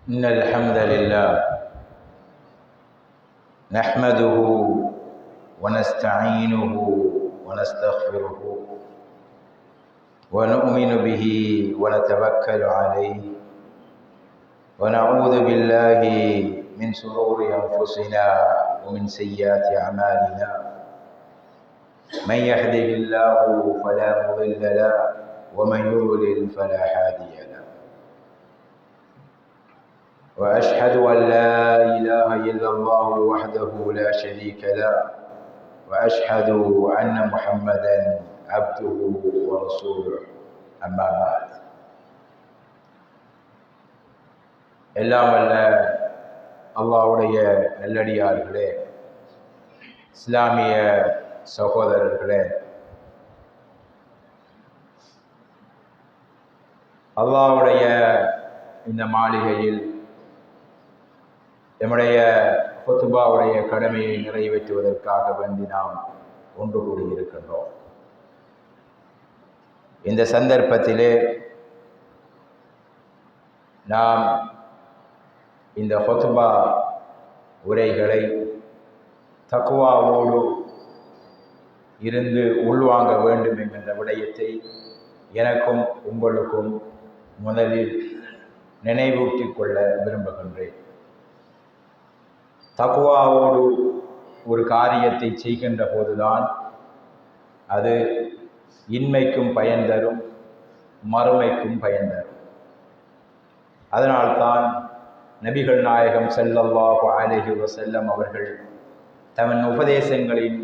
إن الحمد لله نحمده ونستعينه ونستغفره ونؤمن به ونتوكل عليه ونعوذ بالله من شرور أنفسنا ومن سيئات أعمالنا. من يهده الله فلا مضل له ومن يضلل فلا هادي له. وأشهد أن لا إله إلا الله وحده لا شريك له وأشهد أن محمدا عبده ورسوله. أما بعد. எல்லாம் வல்ல அல்லாஹ்வுடைய நல்லடியார்களே, இஸ்லாமிய சகோதரர்களே, அல்லாஹ்வுடைய இந்த மாளிகையில் நம்முடைய குத்பாவுடைய கடமையை நிறைவேற்றுவதற்காக வேண்டி நாம் ஒன்று கூடியிருக்கின்றோம். இந்த சந்தர்ப்பத்திலே நாம் இந்த குத்பா உரைகளை தக்வாவோடு இருந்து உள்வாங்க வேண்டும் என்கின்ற விடயத்தை எனக்கும் உங்களுக்கும் முதலில் நினைவூட்டிக் கொள்ள விரும்புகின்றேன். தக்வாவோடு ஒரு காரியத்தை செய்கின்ற போதுதான் அது இன்மைக்கும் பயன் தரும், மறுமைக்கும் பயன் தரும். அதனால்தான் நபிகள் நாயகம் ஸல்லல்லாஹு அலைஹி வஸல்லம் அவர்கள் தமன் உபதேசங்களின்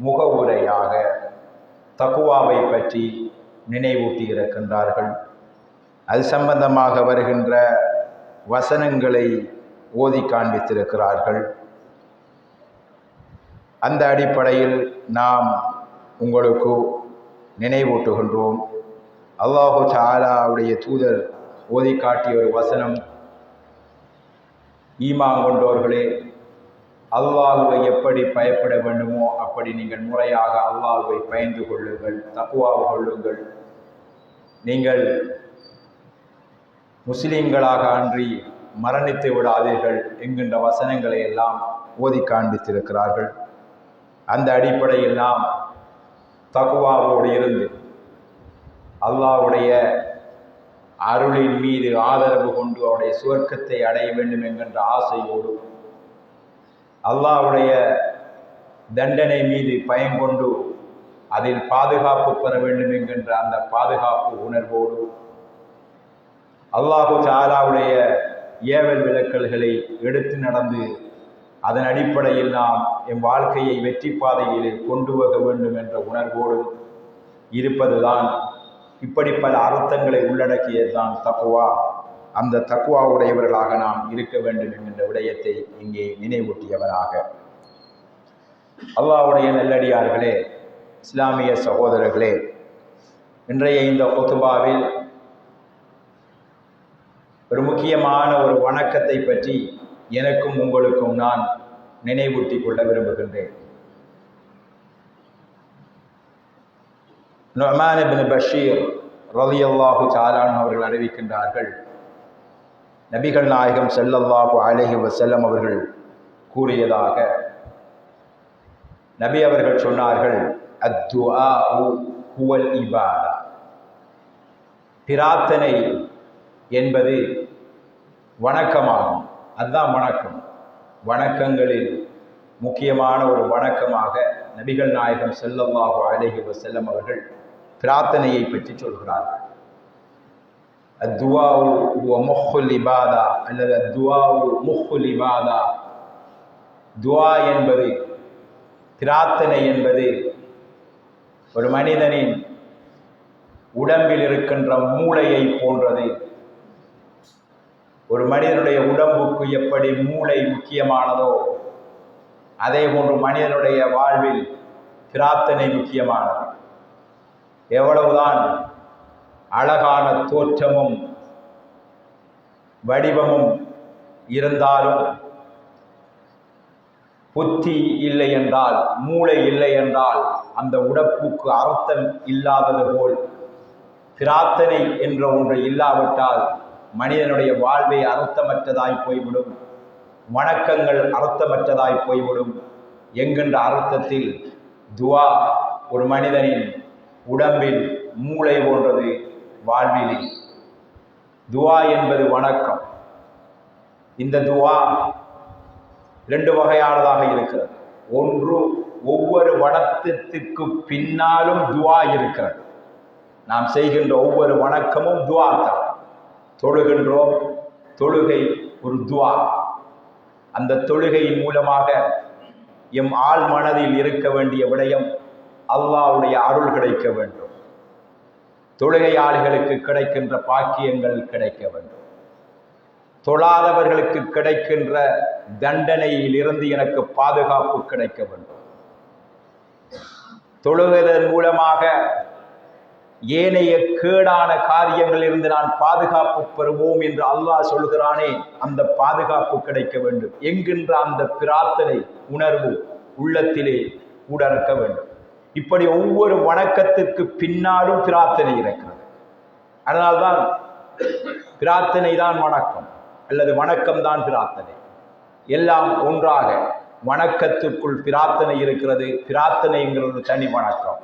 முகவுரையாக தக்வாவை பற்றி நினைவூட்டி இருக்கின்றார்கள். அது சம்பந்தமாக வருகின்ற வசனங்களை ஓதி காண்பித்திருக்கிறார்கள். அந்த அடிப்படையில் நாம் உங்களுக்கு நினைவூட்டுகின்றோம். அல்லாஹு தஆலாவுடைய தூதர் ஓதி காட்டிய ஒரு வசனம், ஈமான் கொண்டோர்களே, அல்லாஹுவை எப்படி பயப்பட வேண்டுமோ அப்படி நீங்கள் முறையாக அல்லாஹுவை பயந்து கொள்ளுங்கள், தக்வாவை கொள்ளுங்கள். நீங்கள் முஸ்லிம்களாக அன்றி மரணித்து விடாதீர்கள் என்கின்ற வசனங்களை எல்லாம் ஓதி காண்பித்திருக்கிறார்கள். அந்த அடிப்படையில் நாம் தக்வாவோடு இருந்து அல்லாஹ்வுடைய அருளின் மீது ஆதரவு கொண்டு அவருடைய சுவர்க்கத்தை அடைய வேண்டும் என்கின்ற ஆசையோடு, அல்லாஹ்வுடைய தண்டனை மீது பயம் கொண்டு அதில் பாதுகாப்பு பெற வேண்டும் என்கின்ற அந்த பாதுகாப்பு உணர்வோடு, அல்லாஹு தஆலாவுடைய ஏவல் விலக்கல்களை எடுத்து நடந்து அதன் அடிப்படையில் நாம் என் வாழ்க்கையை வெற்றி பாதையில் கொண்டு வர வேண்டும் என்ற உணர்வோடு இருப்பதுதான், இப்படி பல அர்த்தங்களை உள்ளடக்கியதுதான் தக்வா. அந்த தக்வாவுடையவர்களாக நாம் இருக்க வேண்டும் என்கின்ற விடயத்தை இங்கே நினைவூட்டியவராக, அல்லாஹ்வுடைய நல்லடியார்களே, இஸ்லாமிய சகோதரர்களே, இன்றைய இந்த குத்பாவில் ஒரு முக்கியமான ஒரு வணக்கத்தை பற்றி எனக்கும் உங்களுக்கும் நான் நினைவூட்டிக் கொள்ள விரும்புகின்றேன். நுஅமான் இப்னு பஷீர் ரலியல்லாஹு தஆலா அவர்கள் அறிவிக்கின்றார்கள், நபிகள் நாயகம் ஸல்லல்லாஹு அலைஹி வஸல்லம் அவர்கள் கூறியதாக, நபி அவர்கள் சொன்னார்கள், அத்துஆஉ ஹுவல் இபாதா. பிரார்த்தனை என்பது வணக்கமாகும். அதுதான் வணக்கம். வணக்கங்களில் முக்கியமான ஒரு வணக்கமாக நபிகள் நாயகம் ஸல்லல்லாஹு அலைஹி வஸல்லம் அவர்கள் பிரார்த்தனையை பற்றி சொல்கிறார்கள். அத்துஆஉ ஹுவ முஹ்ல் இபாதா அல்லது அத்துஆஉ முஹ்ல் இபாதா. துஆ என்பது, பிரார்த்தனை என்பது ஒரு மனிதனின் உடம்பில் இருக்கின்ற மூளையை போன்றது. ஒரு மனிதனுடைய உடம்புக்கு எப்படி மூளை முக்கியமானதோ அதே போன்று மனிதனுடைய வாழ்வில் பிரார்த்தனை முக்கியமானது. எவ்வளவுதான் அழகான தோற்றமும் வடிவமும் இருந்தாலும் புத்தி இல்லை என்றால், மூளை இல்லை என்றால் அந்த உடம்புக்கு அர்த்தம் இல்லாதது போல் பிரார்த்தனை என்ற ஒன்று இல்லாவிட்டால் மனிதனுடைய வாழ்வை அர்த்தமற்றதாய் போய்விடும், வணக்கங்கள் அர்த்தமற்றதாய் போய்விடும் என்கின்ற அர்த்தத்தில் துவா ஒரு மனிதனின் உடம்பில் மூளை போன்றது. வாழ்விலே துவா என்பது வணக்கம். இந்த துவா இரண்டு வகையானதாக இருக்கிறது. ஒன்று, ஒவ்வொரு வணக்கத்திற்கு பின்னாலும் துவா இருக்கிறது. நாம் செய்கின்ற ஒவ்வொரு வணக்கமும் துவா தான். தொழுகின்றோம், தொழுகை ஒரு துவா. அந்த தொழுகையின் மூலமாக எம் ஆள் மனதில் இருக்க வேண்டிய விடயம் அல்லாஹ்வுடைய அருள் கிடைக்க வேண்டும், தொழுகையாளிகளுக்கு கிடைக்கின்ற பாக்கியங்கள் கிடைக்க வேண்டும், தொழாதவர்களுக்கு கிடைக்கின்ற தண்டனையில் இருந்து எனக்கு பாதுகாப்பு கிடைக்க வேண்டும். தொழுவதன் மூலமாக ஏனைய கேடான காரியங்களில் இருந்து நான் பாதுகாப்பு பெறுவோம் என்று அல்லாஹ் சொல்கிறானே, அந்த பாதுகாப்பு கிடைக்க வேண்டும் என்கின்ற அந்த பிரார்த்தனை உணர்வு உள்ளத்திலே உடற்க வேண்டும். இப்படி ஒவ்வொரு வணக்கத்திற்கு பின்னாலும் பிரார்த்தனை இருக்கிறது. அதனால்தான் பிரார்த்தனை தான் வணக்கம், அல்லது வணக்கம் தான் பிரார்த்தனை. எல்லாம் ஒன்றாக வணக்கத்திற்குள் பிரார்த்தனை இருக்கிறது. பிரார்த்தனைங்கிறது தனி வணக்கம்.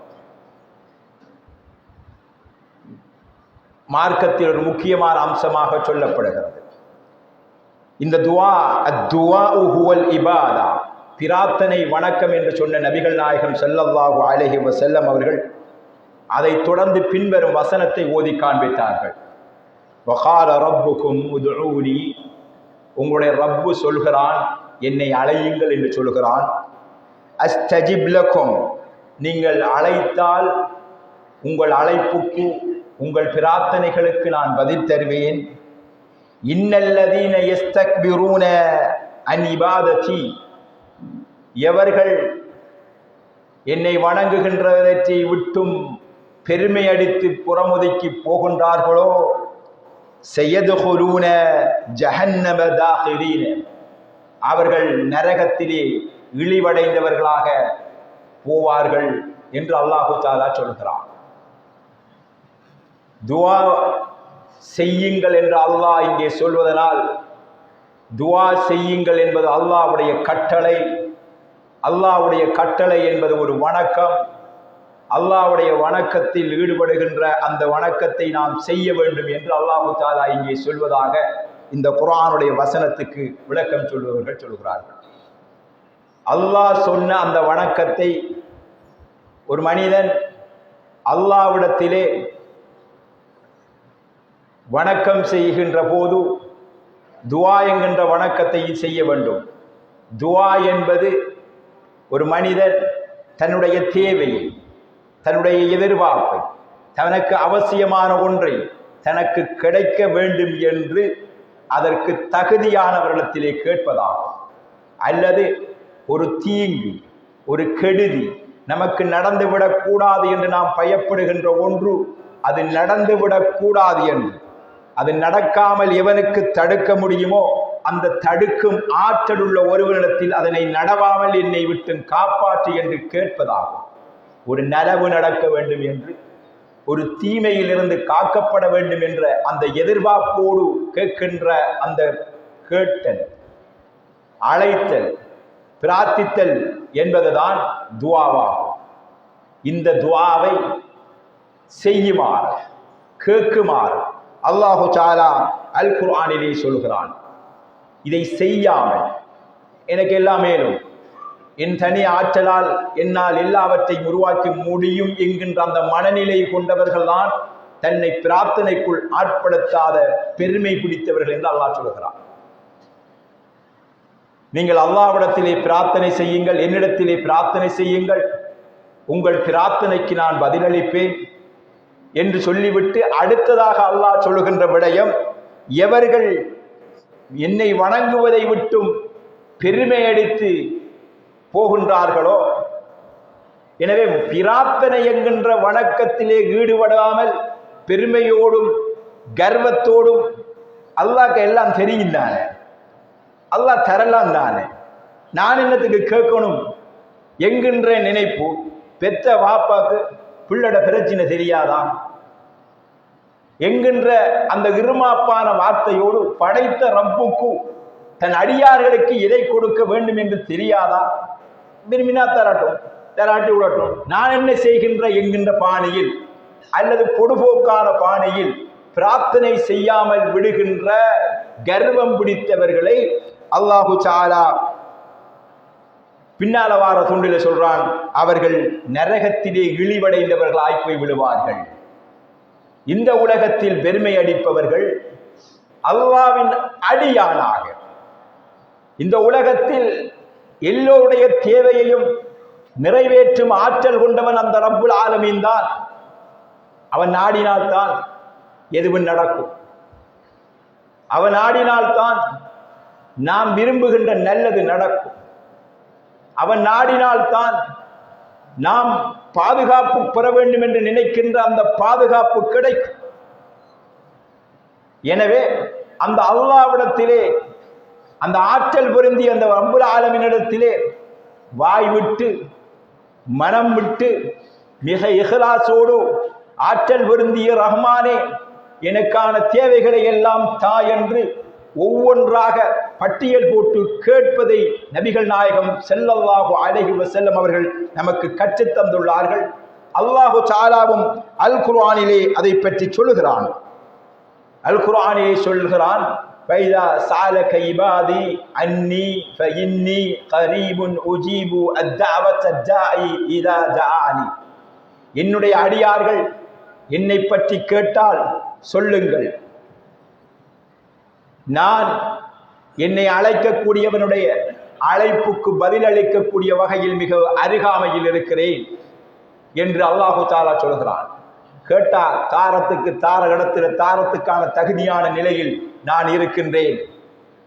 மார்க்கத்தில் ஒரு முக்கியமான அம்சமாக சொல்லப்படுகிறது இந்த துவா. அத்துவாஉ ஹுவல் இபாதா, பிரார்த்தனை வணக்கம் என்று சொன்ன நபிகள் நாயகம் ஸல்லல்லாஹு அலைஹி வஸல்லம் அவர்கள் அதை தொடர்ந்து பின்வரும் வசனத்தை ஓதி காண்பித்தார்கள். வகால ரப்புக்கும் உதுஊனி, உங்களுடைய ரப்பு சொல்கிறான் என்னை அழையுங்கள் என்று சொல்கிறான். அஸ்தஜிப் லக்கும், நீங்கள் அழைத்தால் உங்கள் அழைப்புக்கு உங்கள் பிரார்த்தனைகளுக்கு நான் பதில் தருவேன். இன்னல்லதீன யஸ்தக்பிரூன அன் இபாததி, எவர்கள் என்னை வணங்குகின்றவற்றை விட்டும் பெருமை அடித்து புறமுதுக்கி போகின்றார்களோ, சயதுகுலூன ஜஹன்னம தாகிரீன, அவர்கள் நரகத்திலே இழிவடைந்தவர்களாக போவார்கள் என்று அல்லாஹு தஆலா சொல்கிறான். துவா செய்யுங்கள் என்று அல்லாஹ் இங்கே சொல்வதனால், துவா செய்யுங்கள் என்பது அல்லாஹ்வுடைய கட்டளை. அல்லாஹ்வுடைய கட்டளை என்பது ஒரு வணக்கம். அல்லாஹ்வுடைய வணக்கத்தில் ஈடுபடுகின்ற அந்த வணக்கத்தை நாம் செய்ய வேண்டும் என்று அல்லாஹு தஆலா இங்கே சொல்வதாக இந்த குர்ஆனுடைய வசனத்துக்கு விளக்கம் சொல்பவர்கள் சொல்கிறார்கள். அல்லாஹ் சொன்ன அந்த வணக்கத்தை ஒரு மனிதன் அல்லாஹ்விடத்திலே வணக்கம் செய்கின்ற போது துவா என்கின்ற வணக்கத்தை செய்ய வேண்டும். துவா என்பது ஒரு மனிதன் தன்னுடைய தேவையை, தன்னுடைய எதிர்பார்ப்பை, தனக்கு அவசியமான ஒன்றை தனக்கு கிடைக்க வேண்டும் என்று அதற்கு தகுதியானவர்களிடத்திலே கேட்பதாகும். அல்லது ஒரு தீங்கு, ஒரு கெடுதி நமக்கு நடந்துவிடக்கூடாது என்று நாம் பயப்படுகின்ற ஒன்று, அது நடந்துவிடக்கூடாது என்று, அது நடக்காமல் எவனுக்கு தடுக்க முடியுமோ அந்த தடுக்கும் ஆற்றல் உள்ள ஒருவனிடத்தில் அதனை நடவாமல் என்னை விட்டு காப்பாற்று என்று கேட்பதாகும். ஒரு நலவு நடக்க வேண்டும் என்று, ஒரு தீமையிலிருந்து காக்கப்பட வேண்டும் என்ற அந்த எதிர்பார்ப்போடு கேட்கின்ற அந்த கேட்டல், அழைத்தல், பிரார்த்தித்தல் என்பதுதான் துஆவாகும். இந்த துஆவை செய்யுமாறு, கேட்குமாறு அல்லாஹு தஆலா அல் குர்ஆனிலே சொல்கிறான். இதை செய்யாமல் எனக்கு எல்லாம் மேலும், என் தனி ஆற்றலால் என்னால் எல்லாவற்றையும் உருவாக்க முடியும் என்கின்ற அந்த மனநிலை கொண்டவர்கள் தான் தன்னை பிரார்த்தனைக்குள் ஆட்படுத்தாத பெருமை பிடித்தவர்கள் என்று அல்லாஹ் சொல்கிறான். நீங்கள் அல்லாஹ்விடத்திலே பிரார்த்தனை செய்யுங்கள், என்னிடத்திலே பிரார்த்தனை செய்யுங்கள், உங்கள் பிரார்த்தனைக்கு நான் பதிலளிப்பேன் என்று சொல்லிவிட்டு அடுத்ததாக அல்லாஹ் சொல்லுகின்ற விடயம், எவர்கள் என்னை வணங்குவதை விட்டும் பெருமை அடித்து போகின்றார்களோ, எனவே பிரார்த்தனை என்கின்ற வணக்கத்திலே ஈடுபடாமல் பெருமையோடும் கர்வத்தோடும், அல்லாஹ்க்கு எல்லாம் தெரியும் தானே, அல்லாஹ் தரலாம் தானே, நான் என்னத்துக்கு கேட்கணும் என்கின்ற நினைப்பு. பெற்ற வாப்பாக்கு பிள்ளட பிரச்சனை தெரியாதா? என்கின்ற அந்த இருமாப்பான வார்த்தையோடு படைத்த ரப்புக்கு தன் அடியார்களுக்கு எதை கொடுக்க வேண்டும் என்று தெரியாதா? விரும்பினா தரட்டும், தராட்டி விடட்டும், நான் என்ன செய்கின்ற என்கின்ற பாணியில் அல்லது பொடுபோக்கான பாணியில் பிரார்த்தனை செய்யாமல் விடுகின்ற கர்வம் பிடித்தவர்களை அல்லாஹு தஆலா பின்னால வார துண்டில சொல்றான், அவர்கள் நரகத்திலே இழிவடைந்தவர்களாய் போய் விடுவார்கள். இந்த உலகத்தில் பெருமை அடிப்பவர்கள் அல்லாஹ்வின் அடியானாக இந்த உலகத்தில் எல்லோருடைய தேவையையும் நிறைவேற்றும் ஆற்றல் கொண்டவன் அந்த ரப்புல் ஆலமீன் தான். அவன் நாடினால்தான் எதுவும் நடக்கும். அவன் நாடினால்தான் நாம் விரும்புகின்ற நல்லது நடக்கும். அவன் நாடினால்தான் நாம் பாதுகாப்பு பெற வேண்டும் என்று நினைக்கின்ற அந்த பாதுகாப்பு கிடைக்கும். எனவே அந்த அல்லாஹ்விடத்திலே, அந்த ஆற்றல் பொருந்திய அந்த ரப்புல் ஆலமீனிடத்திலே வாய் விட்டு மனம் விட்டு மிக இஹ்லாஸோடு ஆற்றல் பொருந்திய ரஹ்மானே எனக்கான தேவைகளை எல்லாம் தா என்று ஒவ்வொன்றாக பட்டியல் போட்டு கேட்பதை நபிகள் நாயகம் ஸல்லல்லாஹு அலைஹி வஸல்லம் அவர்கள் நமக்கு கற்றுத் தந்துள்ளார்கள். அல்லாஹு தஆலாவும் அல் குர்ஆனிலே அதை பற்றி சொல்லுகிறான். அல் குர்ஆனிலே சொல்கிறான், ஃபைதா ஸஅலக இபாதி அன்னி ஃபஇன்னி கரீபுன் உஜீபு அத்-தஅவத தாஇ இதா தஆனி. என்னுடைய அடியார்கள் என்னை பற்றி கேட்டால் சொல்லுங்கள், நான் என்னை அழைக்கக்கூடியவனுடைய அழைப்புக்கு பதில் அளிக்கக்கூடிய வகையில் மிக அருகாமையில் இருக்கிறேன் என்று அல்லாஹு தஆலா சொல்கிறான். கேட்டால் தாரத்துக்கு தார இடத்தில் தாரத்துக்கான தகுதியான நிலையில் நான் இருக்கின்றேன்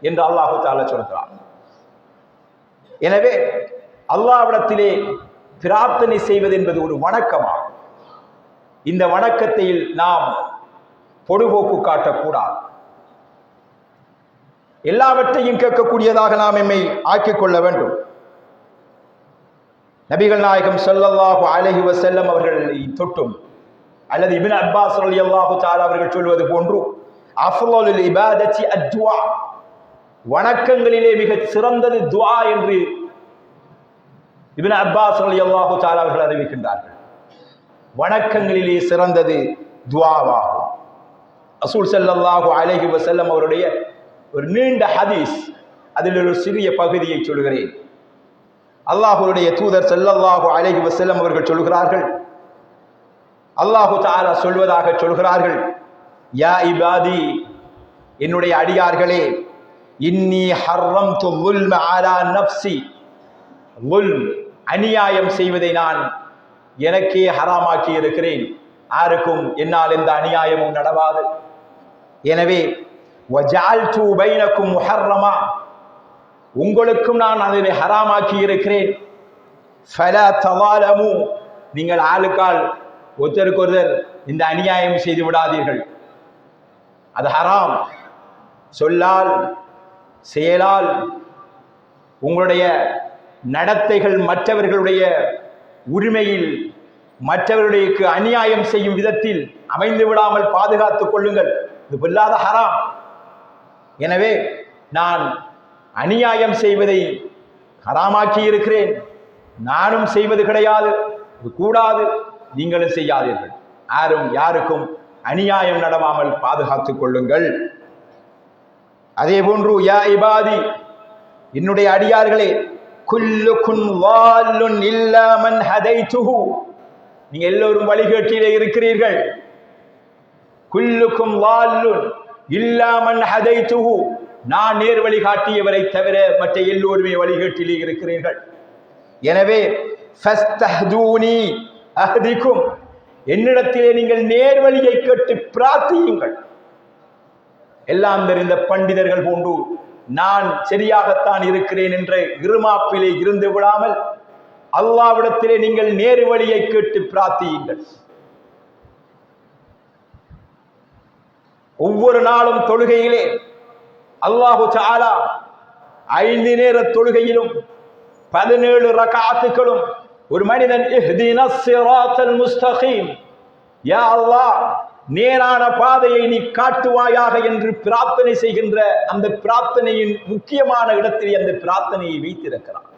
என்று அல்லாஹு தஆலா சொல்கிறான். எனவே அல்லாஹ்விடத்திலே பிரார்த்தனை செய்வது என்பது ஒரு வணக்கமாகும். இந்த வணக்கத்தை நாம் பொடுபோக்கு காட்டக்கூடாது. எல்லாவற்றையும் கேட்கக்கூடியதாக நாம் எம்மை ஆக்கிக் கொள்ள வேண்டும். நபிகள் நாயகம் ஸல்லல்லாஹு அலைஹி வஸல்லம் அவர்களை தொட்டும் அல்லது இப்னு அப்பாஸ் ரலியல்லாஹு தஆலா அவர்கள் சொல்வது போன்று அஃலலுல் இபாதத்தி அத்வா, வணக்கங்களிலே மிக சிறந்தது துஆ என்று இப்னு அப்பாஸ் ரலியல்லாஹு தஆலா அவர்கள் அறிவிக்கின்றார்கள். வணக்கங்களிலே சிறந்தது துஆவாகும். ரசூல் ஸல்லல்லாஹு அலைஹி வஸல்லம் அவருடைய ஒரு நீண்ட ஹதீஸ், அதில் ஒரு சிறிய பகுதியை சொல்கிறேன். அல்லாஹ்வுடைய தூதர் ஸல்லல்லாஹு அலைஹி வஸல்லம் அவர்கள் சொல்கிறார்கள், அல்லாஹு தஆலா சொல்வதாக சொல்கிறார்கள், யா இபாதி, என்னுடைய அடியார்களே, இன்னி ஹர்ரம்து ظுல்ம அலா நஃப்ஸி, அநியாயம் செய்வதை நான் எனக்கே ஹராமாக்கி இருக்கிறேன். யாருக்கும் என்னால் எந்த அநியாயமும் நடவாது. எனவே வஜஅல்து பைனக்கும் முஹர்ரமா, உங்களுக்கும் நான் அதை ஹராமாக்கி இருக்கிறேன். ஃபலா தவாலமு, நீங்கள் ஆளுக்கால் ஒருத்தருக்கொருத்தர் இந்த அநியாயம் செய்து விடாதீர்கள். அது ஹராம். சொல்லால் செயலால் உங்களுடைய நடத்தைகள் மற்றவர்களுடைய உரிமையில் மற்றவர்களுக்கு அநியாயம் செய்யும் விதத்தில் அமைந்து விடாமல் பாதுகாத்துக் கொள்ளுங்கள். இது பொல்லாத ஹராம். எனவே நான் அநியாயம் செய்வதை ஹராமாக்கி இருக்கிறேன். நானும் செய்வது கிடையாது, இது கூடாது, நீங்களும் செய்யாதீர்கள். யாருக்கும் அநியாயம் நடவாமல் பாதுகாத்துக் கொள்ளுங்கள். அதே போன்று யா இபாதி, என்னுடைய அடியார்களே, குல்லுக்கும் வால்லுன் இல்லா மன் ஹதைதுஹு, நீங்க எல்லோரும் வழிகேட்டிலே இருக்கிறீர்கள். குல்லுக்கும் வால்லுன் இல்லா மன் ஹதைதுஹு, நான் நேர் வழி காட்டியவரை தவிர மற்ற எல்லோருமே வழிகேட்டிலே இருக்கிறீர்கள். எனவே ஃபஸ்தஹ்தூனி அஹ்திக்கும், என்னிடத்திலே நீங்கள் நேர் வழியை கேட்டு பிரார்த்தியுங்கள். எல்லாம் தெரிந்த பண்டிதர்கள் போன்று நான் சரியாகத்தான் இருக்கிறேன் என்ற இருமாப்பிலே இருந்து விடாமல் அல்லாஹ்விடத்திலே நீங்கள் நேர் வழியை கேட்டு பிரார்த்தியுங்கள். ஒவ்வொரு நாளும் தொழுகையிலே அல்லாஹு தஆலா 5 நேர தொழுகையிலும் 17 ரக்அத்துகளும் ஒரு மனிதன் இஹ்தினஸ் ஸிராத்தல் முஸ்தகீம், யா அல்லாஹ் நேரான பாதையை நீ காட்டுவாயாக என்று பிரார்த்தனை செய்கின்ற அந்த பிரார்த்தனையின் முக்கியமான இடத்தில் அந்த பிரார்த்தனையை வைத்திருக்கிறார்.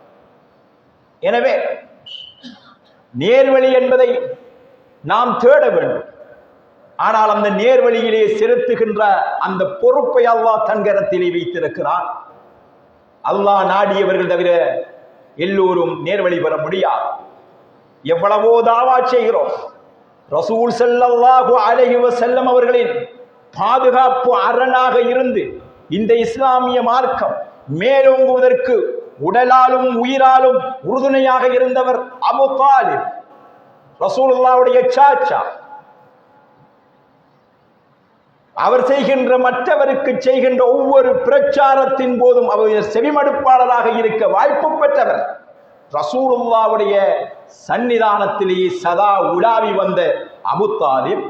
எனவே நேர்வழி என்பதை நாம் தேட வேண்டும். ஆனால் அந்த நேர்வழியிலே செலுத்துகின்ற அந்த பொறுப்பை அல்லாஹ் தன் கரத்திலே வைத்திருக்கிறான். அல்லாஹ் நாடியவர்கள் தவிர எல்லோரும் நேர்வழி பெற முடியாது. எவ்வளவோ தாவா செய்கிறோம். ரசூல் ஸல்லல்லாஹு அலைஹி வஸல்லம் அவர்களின் பாதுகாப்பு அரணாக இருந்து இந்த இஸ்லாமிய மார்க்கம் மேலோங்குவதற்கு உடலாலும் உயிராலும் உறுதுணையாக இருந்தவர் அபூ தாலிப், ரசூலுல்லாஹ்வுடைய சாச்சா. அவர் செய்கின்ற மற்றவருக்கு செய்கின்ற ஒவ்வொரு பிரச்சாரத்தின் போதும் அவர் செவிமடுப்பாளராக இருக்க வாய்ப்பு பெற்றவர். ரசூலுல்லாஹ்வுடைய சன்னிதானத்திலேயே சதா உலாவி வந்த அபூ தாலிப்,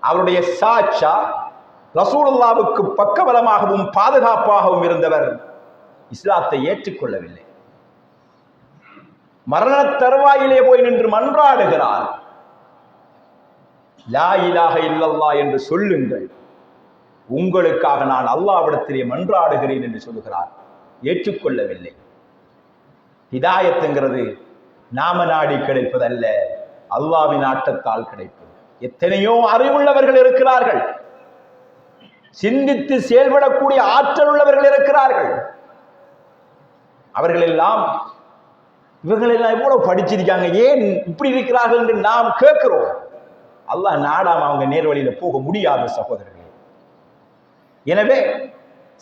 அவருடைய சாச்சா, ரசூலுல்லாஹ்வுக்கு பக்கபலமாகவும் பாதுகாப்பாகவும் இருந்தவர் இஸ்லாத்தை ஏற்றுக்கொள்ளவில்லை. மரண தருவாயிலே போய் நின்று மன்றாடுகிறார். லா இலாஹ இல்லல்லாஹ் என்று சொல்லுங்கள், உங்களுக்காக நான் அல்லாஹ்விடத்திலே மன்றாடுகிறேன் என்று சொல்லுகிறார். ஏற்றுக்கொள்ளவில்லை. ஹிதாயத்துங்கிறது நாம நாடி கிடைப்பதல்ல, அல்லாஹ்வின் ஆட்டத்தால் கிடைப்பது. எத்தனையோ அறிவுள்ளவர்கள் இருக்கிறார்கள், சிந்தித்து செயல்படக்கூடிய ஆற்றல் உள்ளவர்கள் இருக்கிறார்கள். அவர்களெல்லாம் இவங்களெல்லாம் எவ்வளவு படிச்சிருக்காங்க, ஏன் இப்படி இருக்கிறார்கள் என்று நாம் கேட்கிறோம். அல்லாஹ் நாடாம அவங்க நேர்வழியில போக முடியாத சகோதரர்களே. எனவே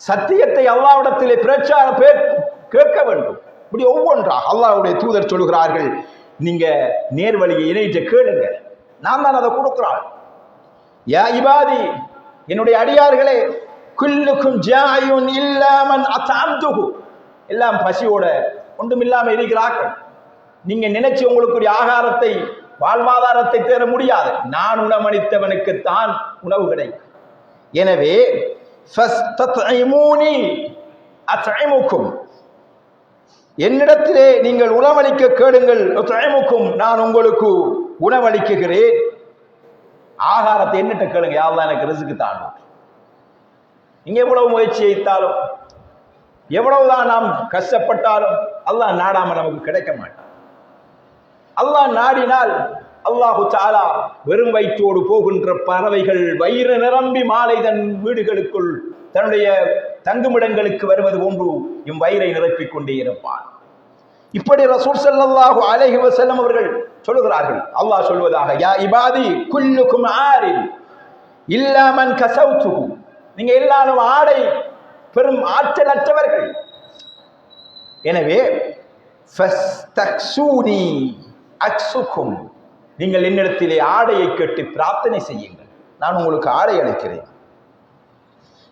சத்தியத்தை அல்லாஹ்விடத்திலே பிரச்சாரம் கேட்க வேண்டும். இப்படி ஒவ்வொன்றாக அல்லாஹ்வுடைய தூதர் சொல்கிறார்கள், நீங்க நேர்வழியை இணைத்து கேளுங்க, நான் தான் அதை கொடுக்கிறான். யா இபாதி, என்னுடைய அடியார்களே, குல்லுக்கும் ஜாயுன் இல்லாமன் அத்அம்துஹு, எல்லாம் பசியோட ஒன்றுமில்லாம இருக்கிறார்கள். நீங்க நினைச்சு உங்களுக்குரிய ஆகாரத்தை வாழ்வாதாரத்தை தேட முடியாது. நான் உணவளித்தவனுக்குத்தான் உணவு கிடைக்கும். எனவே ஃபஸ்தத்இமூனி அத்இமுக்கும், என்னிடத்திலே நீங்கள் உணவளிக்க கேளுங்கள். அத்இமுக்கும், நான் உங்களுக்கு உணவளிக்குகிறேன். ஆகாரத்தை என்னட்ட கேளுங்க, யா அல்லாஹ் எனக்கு ரிஸ்க் தான். நீங்க எவ்வளவு முயற்சி செய்தாலும் எவ்வளவுதான் நாம் கஷ்டப்பட்டாலும் அல்லாஹ் நாடாம நமக்கு கிடைக்க மாட்டான். அல்லாஹ் நாடினால் அல்லாஹு தஆலா வெறும் வயிற்றோடு போகின்ற பறவைகள் வயிறு நிரம்பி மாலை தன் வீடுகளுக்குள் தன்னுடைய தங்குமிடங்களுக்கு வருவது போன்று எம் வயிறை நிரப்பிக் கொண்டே இருப்பான். இப்படி ரசூல் ஸல்லல்லாஹு அலைஹி வஸல்லம் அவர்கள் சொல்லுகிறார்கள். அல்லாஹ் சொல்வதாக, யா இபாதி குல்லுக்கும் ஆரின் இல்லா மன் கஸௌதுஹு, நீங்க எல்லாரும் ஆடை பெரும் ஆற்றல் அற்றவர்கள். எனவே ஃபஸ்தக்ஸூனி அக்ஸுக்கும், நீங்கள் என்னிடத்திலே ஆடையை கேட்டு பிரார்த்தனை செய்யுங்கள், நான் உங்களுக்கு ஆடை அளிக்கிறேன்.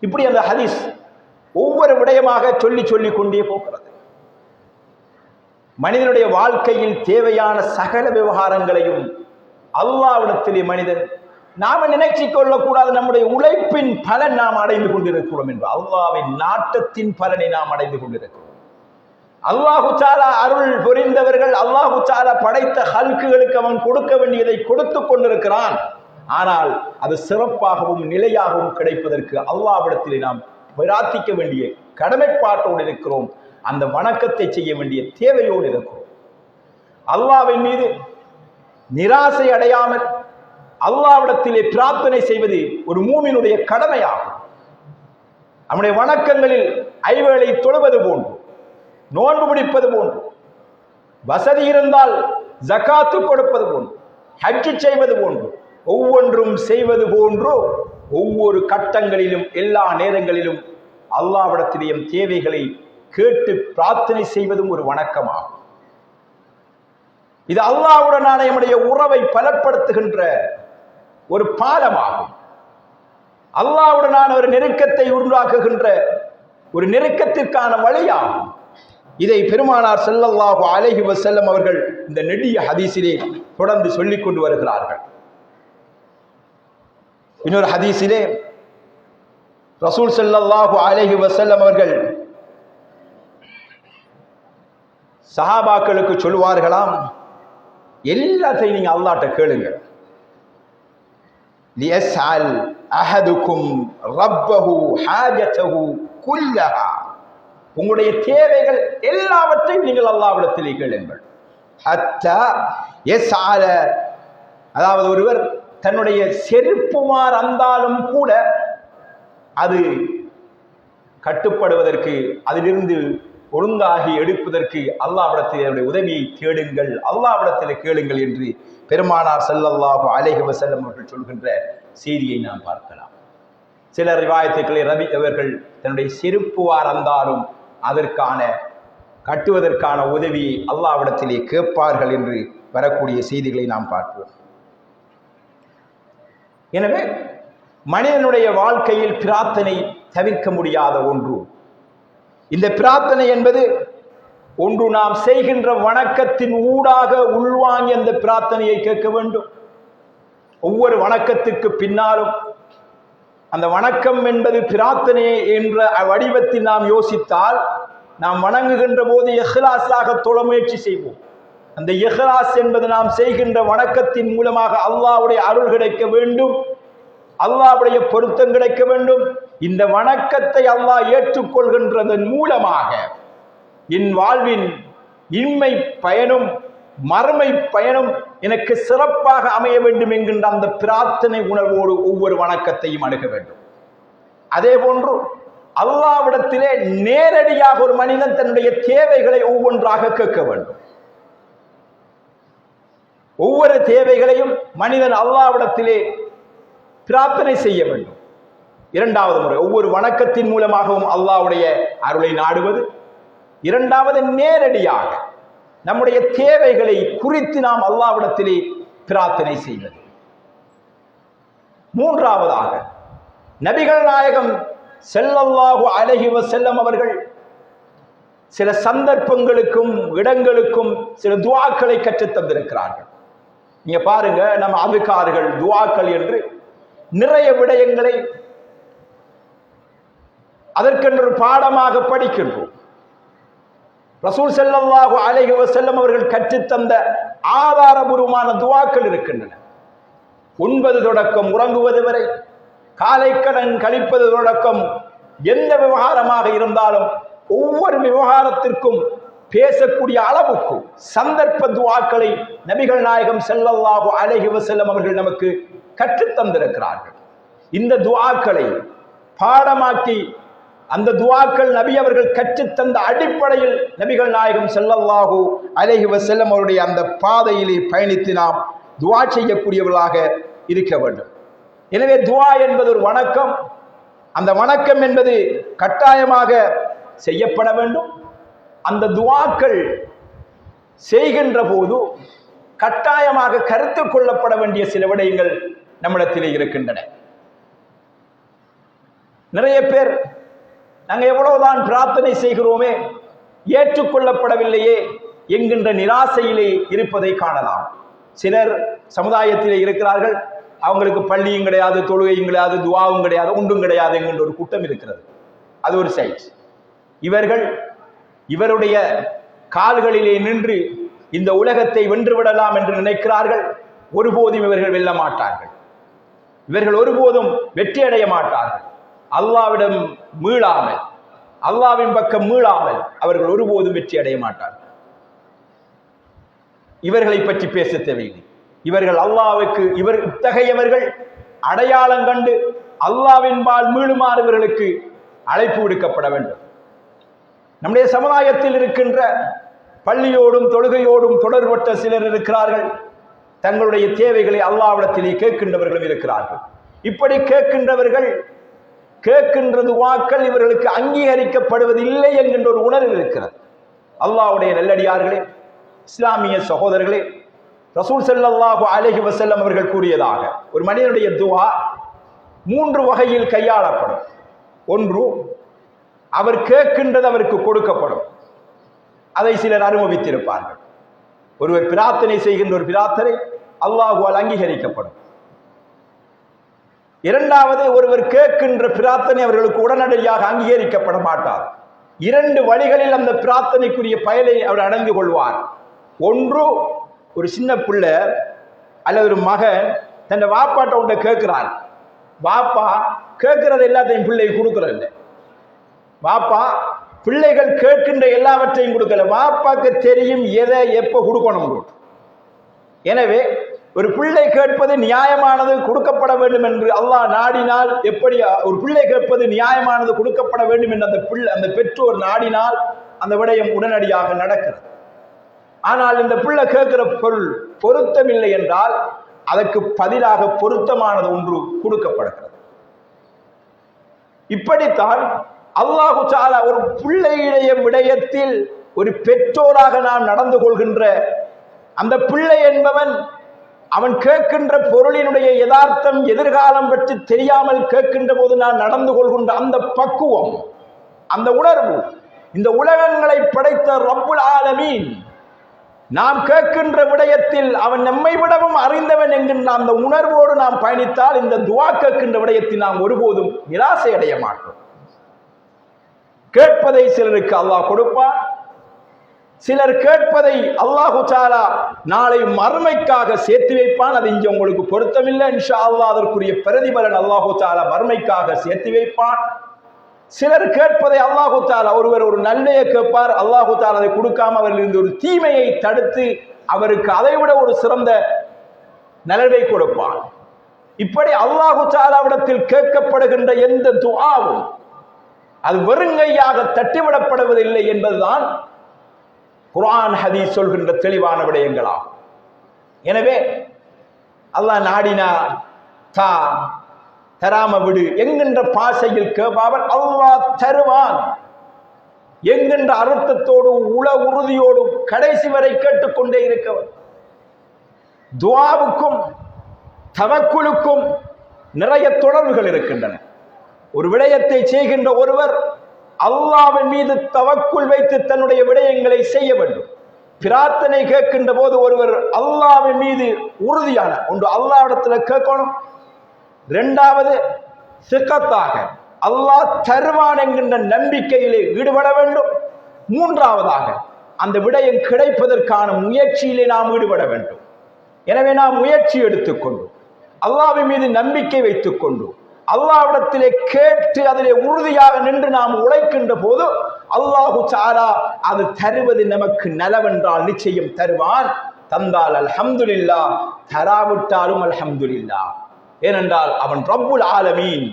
இப்படி அந்த ஹதீஸ் ஒவ்வொரு விடயமாக சொல்லி கொண்டே போகிறது. மனிதனுடைய வாழ்க்கையில் தேவையான சகல விவகாரங்களையும் அல்லாஹ்விடத்திலே மனிதன் நாம நினைச்சிக் கொள்ளக்கூடாது. நம்முடைய உழைப்பின் பலன் நாம் அடைந்து கொண்டிருக்கிறோம் என்று, அல்லாஹ்வின் நாட்டத்தின் பலனை நாம் அடைந்து கொண்டிருக்கிறோம். அல்லாஹு தஆலா அருள் புரிந்தவர்கள், அல்லாஹு தஆலா படைத்த ஹல்குகளுக்கு அவன் கொடுக்க வேண்டியதை கொடுத்து கொண்டிருக்கிறான். ஆனால் அது சிறப்பாகவும் நிலையாகவும் கிடைப்பதற்கு அல்லாஹ்விடத்திலே நாம் பிரார்த்திக்க வேண்டிய கடமைப்பாட்டோடு இருக்கிறோம். அந்த வணக்கத்தை செய்ய வேண்டிய தேவையோடு இருக்கிறோம். அல்லாஹ்வின் மீது நிராசை அடையாமல் அல்லாஹ்விடத்திலே பிரார்த்தனை செய்வது ஒரு மூமினுடைய கடமையாகும். நம்முடைய வணக்கங்களில் ஐவேளை தொழுவது போன்று, நோன்பு பிடிப்பது போன்று, வசதி இருந்தால் ஜகாத்து கொடுப்பது போன்று, ஹஜ் செய்வது போன்று, ஒவ்வொன்றும் செய்வது போன்று ஒவ்வொரு கட்டங்களிலும் எல்லா நேரங்களிலும் அல்லாஹ்விடத்திலேயும் தேவைகளை கேட்டு பிரார்த்தனை செய்வதும் ஒரு வணக்கமாகும். இது அல்லாஹ்வுடனான நம்முடைய உறவை பலப்படுத்துகின்ற ஒரு பாலமாகும். அல்லாஹ்வுடனான ஒரு நெருக்கத்தை உருவாக்குகின்ற ஒரு நெருக்கத்திற்கான வழியாகும். இதை பெருமானார் ஸல்லல்லாஹு அலைஹி வஸல்லம் அவர்கள் இந்த நெடிய ஹதீஸிலே தொடர்ந்து சொல்லிக் கொண்டு வருகிறார்கள். இன்னொரு ஹதீஸிலே ரசூல் ஸல்லல்லாஹு அலைஹி வஸல்லம் அவர்கள் சஹாபாக்களுக்கு சொல்லுவார்களாம், எல்லாத்தையும் நீங்க அல்லாஹ்ட்ட கேளுங்க, லியஸ்அல் அஹதுக்கும் ரப்பஹு ஹாஜதஹு குல்லஹா. உங்களுடைய தேவைகள் எல்லாவற்றையும் நீங்கள் அல்லாஹ்விடத்திலே கேளுங்கள். ஹத்தா யஸ்அல, அதாவது ஒருவர் தன்னுடைய செருப்புமார் அந்தாலும் கூட அது கட்டுப்படுவதற்கு, அதிலிருந்து ஒழுங்காகி எடுப்பதற்கு அல்லாஹ்விடத்திலே உதவியை தேடுங்கள், அல்லாஹ்விடத்திலே கேளுங்கள் என்று பெருமானார் ஸல்லல்லாஹு அலைஹி வஸல்லம் அவர்கள் சொல்கின்ற செய்தியை நாம் பார்க்கலாம். சில ரிவாயத்துக்களை ரவி அவர்கள் தன்னுடைய செருப்புவார் அந்தாலும் அதற்கான கட்டுவதற்கான உதவியை அல்லாஹ்விடத்திலே கேட்பார்கள் என்று வரக்கூடிய செய்திகளை நாம் பார்ப்போம். எனவே மனிதனுடைய வாழ்க்கையில் பிரார்த்தனை தவிர்க்க முடியாத ஒன்று. இந்த பிரார்த்தனை என்பது ஒன்று நாம் செய்கின்ற வணக்கத்தின் ஊடாக உள்வாங்கி அந்த பிரார்த்தனையை கேட்க வேண்டும். ஒவ்வொரு வணக்கத்திற்கு பின்னாலும் அந்த வணக்கம் என்பது பிரார்த்தனை என்ற வடிவத்தில் நாம் யோசித்தால், நாம் வணங்குகின்ற போது இஹ்லாஸாக தொழ முயற்சி செய்வோம். அந்த இஹ்லாஸ் என்பது நாம் செய்கின்ற வணக்கத்தின் மூலமாக அல்லாஹ்வுடைய அருள் கிடைக்க வேண்டும், அல்லாஹ்வுடைய பொருத்தம் கிடைக்க வேண்டும். இந்த வணக்கத்தை அல்லாஹ் ஏற்றுக்கொள்கின்றதன் மூலமாக என் வாழ்வின் இன்மை பயனும் மறுமை பயனும் எனக்கு சிறப்பாக அமைய வேண்டும் என்கின்ற அந்த பிரார்த்தனை உணர்வோடு ஒவ்வொரு வணக்கத்தையும் அணுக வேண்டும். அதே போன்று அல்லாஹ்விடத்திலே நேரடியாக ஒரு மனிதன் தன்னுடைய தேவைகளை ஒவ்வொன்றாக கேட்க வேண்டும். ஒவ்வொரு தேவைகளையும் மனிதன் அல்லாஹ்விடத்திலே பிரார்த்தனை செய்ய வேண்டும். இரண்டாவது முறை ஒவ்வொரு வணக்கத்தின் மூலமாகவும் அல்லாஹ்வுடைய அருளை நாடுவது. இரண்டாவது நேரடியாக நம்முடைய தேவைகளை குறித்து நாம் அல்லாஹ்விடத்திலே பிரார்த்தனை செய்வது. மூன்றாவதாக நபிகள் நாயகம் ஸல்லல்லாஹு அலைஹி வஸல்லம் அவர்கள் சில சந்தர்ப்பங்களுக்கும் இடங்களுக்கும் சில துஆக்களை கற்றுத் தந்திருக்கிறார்கள். நீங்க பாருங்க, நம்ம அதுக்கார்கள் துஆக்கள் என்று நிறைய விடயங்களை அதற்கென்று பாடமாக படிக்கின்றோம். ரசூல் ஸல்லல்லாஹு அலைஹி வஸல்லம் அவர்கள் கற்றுத்தந்த ஆதாரபூர்வமான துஆக்கள் இருக்கின்றன. உண்பது தொடக்கம் உறங்குவது வரை, காலை கடன் கழிப்பது தொடக்கம் எந்த விவகாரமாக இருந்தாலும் ஒவ்வொரு விவகாரத்திற்கும் பேசக்கூடிய அளவுக்கு சந்தர்ப்ப துஆக்களை நபிகள் நாயகம் ஸல்லல்லாஹு அலைஹி வஸல்லம் அவர்கள் நமக்கு கற்றுத் தந்திருக்கிறார்கள். இந்த துஆக்களை பாடமாக்கி அந்த துஆக்கள் நபி அவர்கள் கற்றுத்தந்த அடிப்படையில் நபிகள் நாயகம் ஸல்லல்லாஹு அலைஹி வஸல்லம் அவருடைய அந்த பாதையிலே பயணித்து நாம் துஆ செய்யக்கூடியவர்களாக இருக்க வேண்டும். எனவே துஆ என்பது ஒரு வணக்கம். அந்த வணக்கம் என்பது கட்டாயமாக செய்யப்பட வேண்டும். அந்த துஆக்கள் செய்கின்ற போது கட்டாயமாக கருத்தில் கொள்ளப்பட வேண்டிய சில விடயங்கள் நம்மிடத்திலே இருக்கின்றன. நிறைய பேர் நாங்கள் எவ்வளவுதான் பிரார்த்தனை செய்கிறோமே, ஏற்றுக்கொள்ளப்படவில்லையே என்கின்ற நிராசையிலே இருப்பதை காணலாம். சிலர் சமுதாயத்திலே இருக்கிறார்கள், அவங்களுக்கு பள்ளியும் கிடையாது, தொழுகையும் கிடையாது, துஆவும் கிடையாது, ஒன்றும் கிடையாது என்கின்ற ஒரு கூட்டம் இருக்கிறது. அது ஒரு சைட். இவருடைய கால்களிலே நின்று இந்த உலகத்தை வென்றுவிடலாம் என்று நினைக்கிறார்கள். ஒருபோதும் இவர்கள் வெல்ல மாட்டார்கள். இவர்கள் ஒருபோதும் வெற்றி அடைய மாட்டார்கள். அல்லாஹ்விடம் மீளாமல், அல்லாஹ்வின் பக்கம் மீளாமல் அவர்கள் ஒருபோதும் வெற்றி அடைய மாட்டார்கள். இவர்களை பற்றி பேச தேவையில்லை. இவர்கள் அல்லாஹ்வுக்கு இத்தகையவர்கள் அடையாளம் கண்டு அல்லாஹ்வின் பால் மீளுமாறு இவர்களுக்கு அழைப்பு விடுக்கப்பட வேண்டும். நம்முடைய சமுதாயத்தில் இருக்கின்ற பள்ளியோடும் தொழுகையோடும் தொடர்பட்ட சிலர் இருக்கிறார்கள். தங்களுடைய தேவைகளை அல்லாஹ்விடத்திலே கேட்கின்றவர்களும் இருக்கிறார்கள். இப்படி கேட்கின்றவர்கள் கேட்கின்ற துஆக்கள் இவர்களுக்கு அங்கீகரிக்கப்படுவதில்லை என்கின்ற ஒரு உணர்வு இருக்கிறது. அல்லாஹ்வுடைய நல்லடியார்களே, இஸ்லாமிய சகோதரர்களே, ரசூல் ஸல்லல்லாஹு அலைஹி வஸல்லம் அவர்கள் கூறியதாக ஒரு மனிதனுடைய துஆ 3 வகையில் கையாளப்படும். ஒன்று, அவர் கேட்கின்றது அவருக்கு கொடுக்கப்படும். அதை சிலர் அனுபவித்திருப்பார்கள். ஒருவர் பிரார்த்தனை செய்கின்ற ஒரு பிரார்த்தனை அல்லாஹ்வால் அங்கீகரிக்கப்படும். இரண்டாவது, ஒருவர் கேட்கின்ற பிரார்த்தனை அவர்களுக்கு உடனடியாக அங்கீகரிக்கப்பட மாட்டார். 2 வழிகளில் அந்த பிரார்த்தனைக்குரிய பயனை அவர் அடைந்து கொள்வார். ஒன்று, ஒரு சின்ன பிள்ளை அல்லது ஒரு மகன் தன் வாப்பாட்ட உண்ட கேட்கிறார். வாப்பா கேட்கறது எல்லாத்தையும் பிள்ளைக்கு கொடுக்கறது இல்லை. வாப்பா பிள்ளைகள் கேட்கின்ற எல்லாவற்றையும் கொடுக்கல. வாப்பாக்கு தெரியும் எதை எப்ப கொடுக்கணும். எனவே ஒரு பிள்ளை கேட்பது நியாயமானது கொடுக்கப்பட வேண்டும் என்று அல்லாஹ் நாடினால், எப்படி ஒரு பிள்ளை கேட்பது நியாயமானது கொடுக்கப்பட வேண்டும் என்று அந்த பெற்றோர் நாடினால் அந்த விடயம் உடனடியாக நடக்கிறது. ஆனால் இந்த பிள்ளை கேட்கிற பொருள் பொருத்தமில்லை என்றால் அதற்கு பதிலாக பொருத்தமானது ஒன்று கொடுக்கப்படுகிறது. இப்படித்தான் அல்லாஹு தஆலா ஒரு பிள்ளையுடைய விடயத்தில் ஒரு பெற்றோராக நாம் நடந்து கொள்கின்ற அந்த பிள்ளை என்பவன் அவன் கேட்கின்ற பொருளினுடைய யதார்த்தம் எதிர்காலம் பற்றி தெரியாமல் கேட்கின்ற போது நான் நடந்து கொள்கின்ற அந்த பக்குவம், அந்த உணர்வு, இந்த உலகங்களை படைத்த ரப்புல் ஆலமீன் நாம் கேட்கின்ற விடயத்தில் அவன் நம்மை விடவும் அறிந்தவன் என்கின்ற அந்த உணர்வோடு நாம் பயணித்தால் இந்த துஆ கேட்கின்ற விடயத்தில் நாம் ஒருபோதும் நிராசை அடைய மாட்டோம். கேட்பதை சிலருக்கு அல்லாஹ் கொடுப்பான். சிலர் கேட்பதை அல்லாஹு தஆலா நாளை மறுமைக்காக சேர்த்து வைப்பான். அது இங்கே உங்களுக்கு பொருத்தமில்லை. இன்ஷா அல்லாஹ் அதற்குரிய பிரதிபலன் அல்லாஹு தஆலா மறுமைக்காக சேர்த்து வைப்பான். சிலர் கேட்பதை அல்லாஹு தஆலா, ஒருவர் ஒரு நன்மையை கேட்பார், அல்லாஹு தஆலா அதை கொடுக்காம அவரில் இருந்து ஒரு தீமையை தடுத்து அவருக்கு அதைவிட ஒரு சிறந்த நலவை கொடுப்பான். இப்படி அல்லாஹு தஆலாவிடத்தில் கேட்கப்படுகின்ற எந்த துஆவும் அது வெறுங்கையாக தட்டிவிடப்படுவதில்லை என்பதுதான் குர்ஆன் ஹதீஸ் சொல்கின்ற தெளிவான விடயங்களாகும். எனவே அல்லாஹ் நாடினா தா, தராம விடு என்கின்ற பாசையில் கேட்பாவர். அல்லாஹ் தருவான் என்கின்ற அர்த்தத்தோடு உள உறுதியோடு கடைசி வரை கேட்டுக்கொண்டே இருக்கவர். துஆவுக்கும் தவக்குலுக்கும் நிறைய தொடர்புகள் இருக்கின்றன. ஒரு விடயத்தை செய்கின்ற ஒருவர் அல்லாஹ்வின் மீது தவக்குல் வைத்து தன்னுடைய விடயங்களை செய்ய வேண்டும். பிரார்த்தனை கேட்கின்ற போது ஒருவர் அல்லாஹ்வின் மீது உறுதியான ஒன்று அல்லாஹ்விடத்துல கேட்கணும். இரண்டாவது சிக்கத்தாக அல்லாஹ் தருவான் என்கின்ற நம்பிக்கையிலே ஈடுபட வேண்டும். மூன்றாவதாக அந்த விடயம் கிடைப்பதற்கான முயற்சியிலே நாம் ஈடுபட வேண்டும். எனவே நாம் முயற்சி எடுத்துக்கொண்டு அல்லாஹ்வின் மீது நம்பிக்கை வைத்துக் கொண்டு அல்லாஹ்விடத்திலே கேட்டு அதிலே உறுதியாக நின்று நாம் உழைக்கின்ற போது அல்லாஹு தஆலா அது தருவது நமக்கு நலவென்றால் நிச்சயம் தருவான். தந்தால் அல்ஹம்துலில்லாஹ், தராவிட்டாலும் அல்ஹம்துலில்லாஹ். ஏனென்றால் அவன் ரப்புல் ஆலமீன்.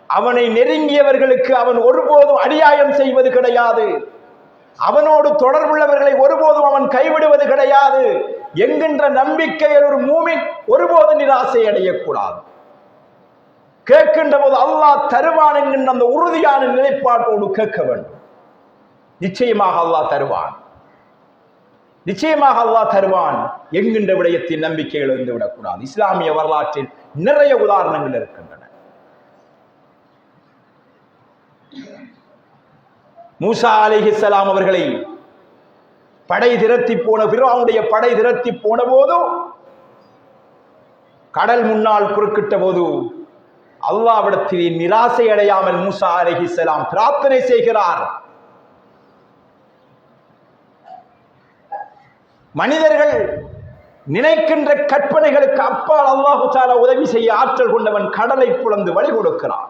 அவனை நெருங்கியவர்களுக்கு அவன் ஒருபோதும் அநியாயம் செய்வது கிடையாது. அவனோடு தொடர்புள்ளவர்களை ஒருபோதும் அவன் கைவிடுவது கிடையாது என்கின்ற நம்பிக்கையில் ஒரு மூமின் ஒருபோது நிராசை அடையக்கூடாது. கேட்கின்ற போது அல்லாஹ் தருவான் என்கின்ற அந்த உறுதியான நிலைப்பாட்டோடு கேட்க வேண்டும். நிச்சயமாக அல்லாஹ் தருவான், நிச்சயமாக அல்லாஹ் தருவான் என்கின்ற விடயத்தின் நம்பிக்கைகள் இருந்து விடக்கூடாது. இஸ்லாமிய வரலாற்றில் நிறைய உதாரணங்கள் இருக்கின்றன. மூசா அலைஹிஸ்ஸலாம் அவர்களை படை திரட்டி போன ஃபிரௌனுடைய படை திரட்டி போன போது கடல் முன்னால் குறுக்கிட்ட போது அல்லாஹ்விடத்திலே நிராசை அடையாமல் மூசா அலைஹிஸ்ஸலாம் பிரார்த்தனை செய்கிறார். மனிதர்கள் நினைக்கின்ற கற்பனைகளுக்கு அப்பால் அல்லாஹு தஆலா உதவி செய்ய ஆற்றல் கொண்டவன். கடலை புலந்து வழி கொடுக்கிறார்.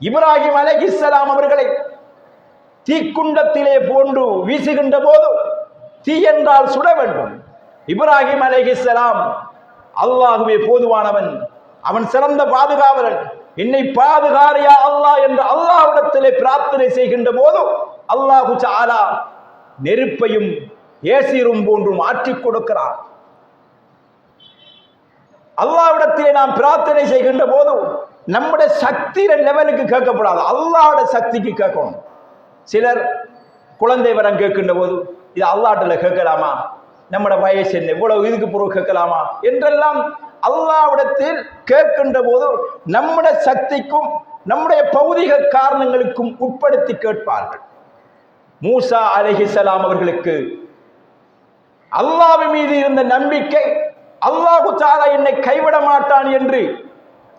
இப்ராஹிம் அலைஹிஸ்ஸலாம் அவர்களை தீக்குண்டத்திலே போன்று வீசுகின்ற போது தீ என்றால் சுட வேண்டும். இப்ராஹிம் அலைஹிஸ்ஸலாம் அல்லாஹ்வே போதுவானவன், அவன் சிறந்த பாதுகாவலன், என்னை பாதுகாரியா அல்லாஹ் என்று அல்லாஹ்விடத்திலே பிரார்த்தனை செய்கின்ற போது அல்லாஹு தஆலா நெருப்பையும் ஏசிரும் போன்று மாற்றிக் கொடுக்கிறார். அல்லாஹ்விடத்திலே நாம் பிரார்த்தனை செய்கின்ற போது நம்முடைய சக்தி லெவலுக்கு கேட்கப்படாது, அல்லாஹ்வுடைய சக்திக்கு கேட்கணும். சிலர் குழந்தை வரம் கேட்கின்ற போது இது அல்லாஹ்விடத்துல கேட்கலாமா, நம்முடைய வயசு என்ன, இவ்வளவு இதுக்கு பிறகு கேட்கலாமா என்றெல்லாம் அல்லாஹ்விடத்தில் கேட்கின்ற போது நம்முடைய சக்திக்கும் நம்முடைய பௌதிக காரணங்களுக்கும் உட்படுத்தி கேட்பார்கள். மூசா அலைஹிஸ்ஸலாம் அவர்களுக்கு அல்லாஹ் மீது இருந்த நம்பிக்கை, அல்லாஹு தஆலா என்னை கைவிட மாட்டான் என்று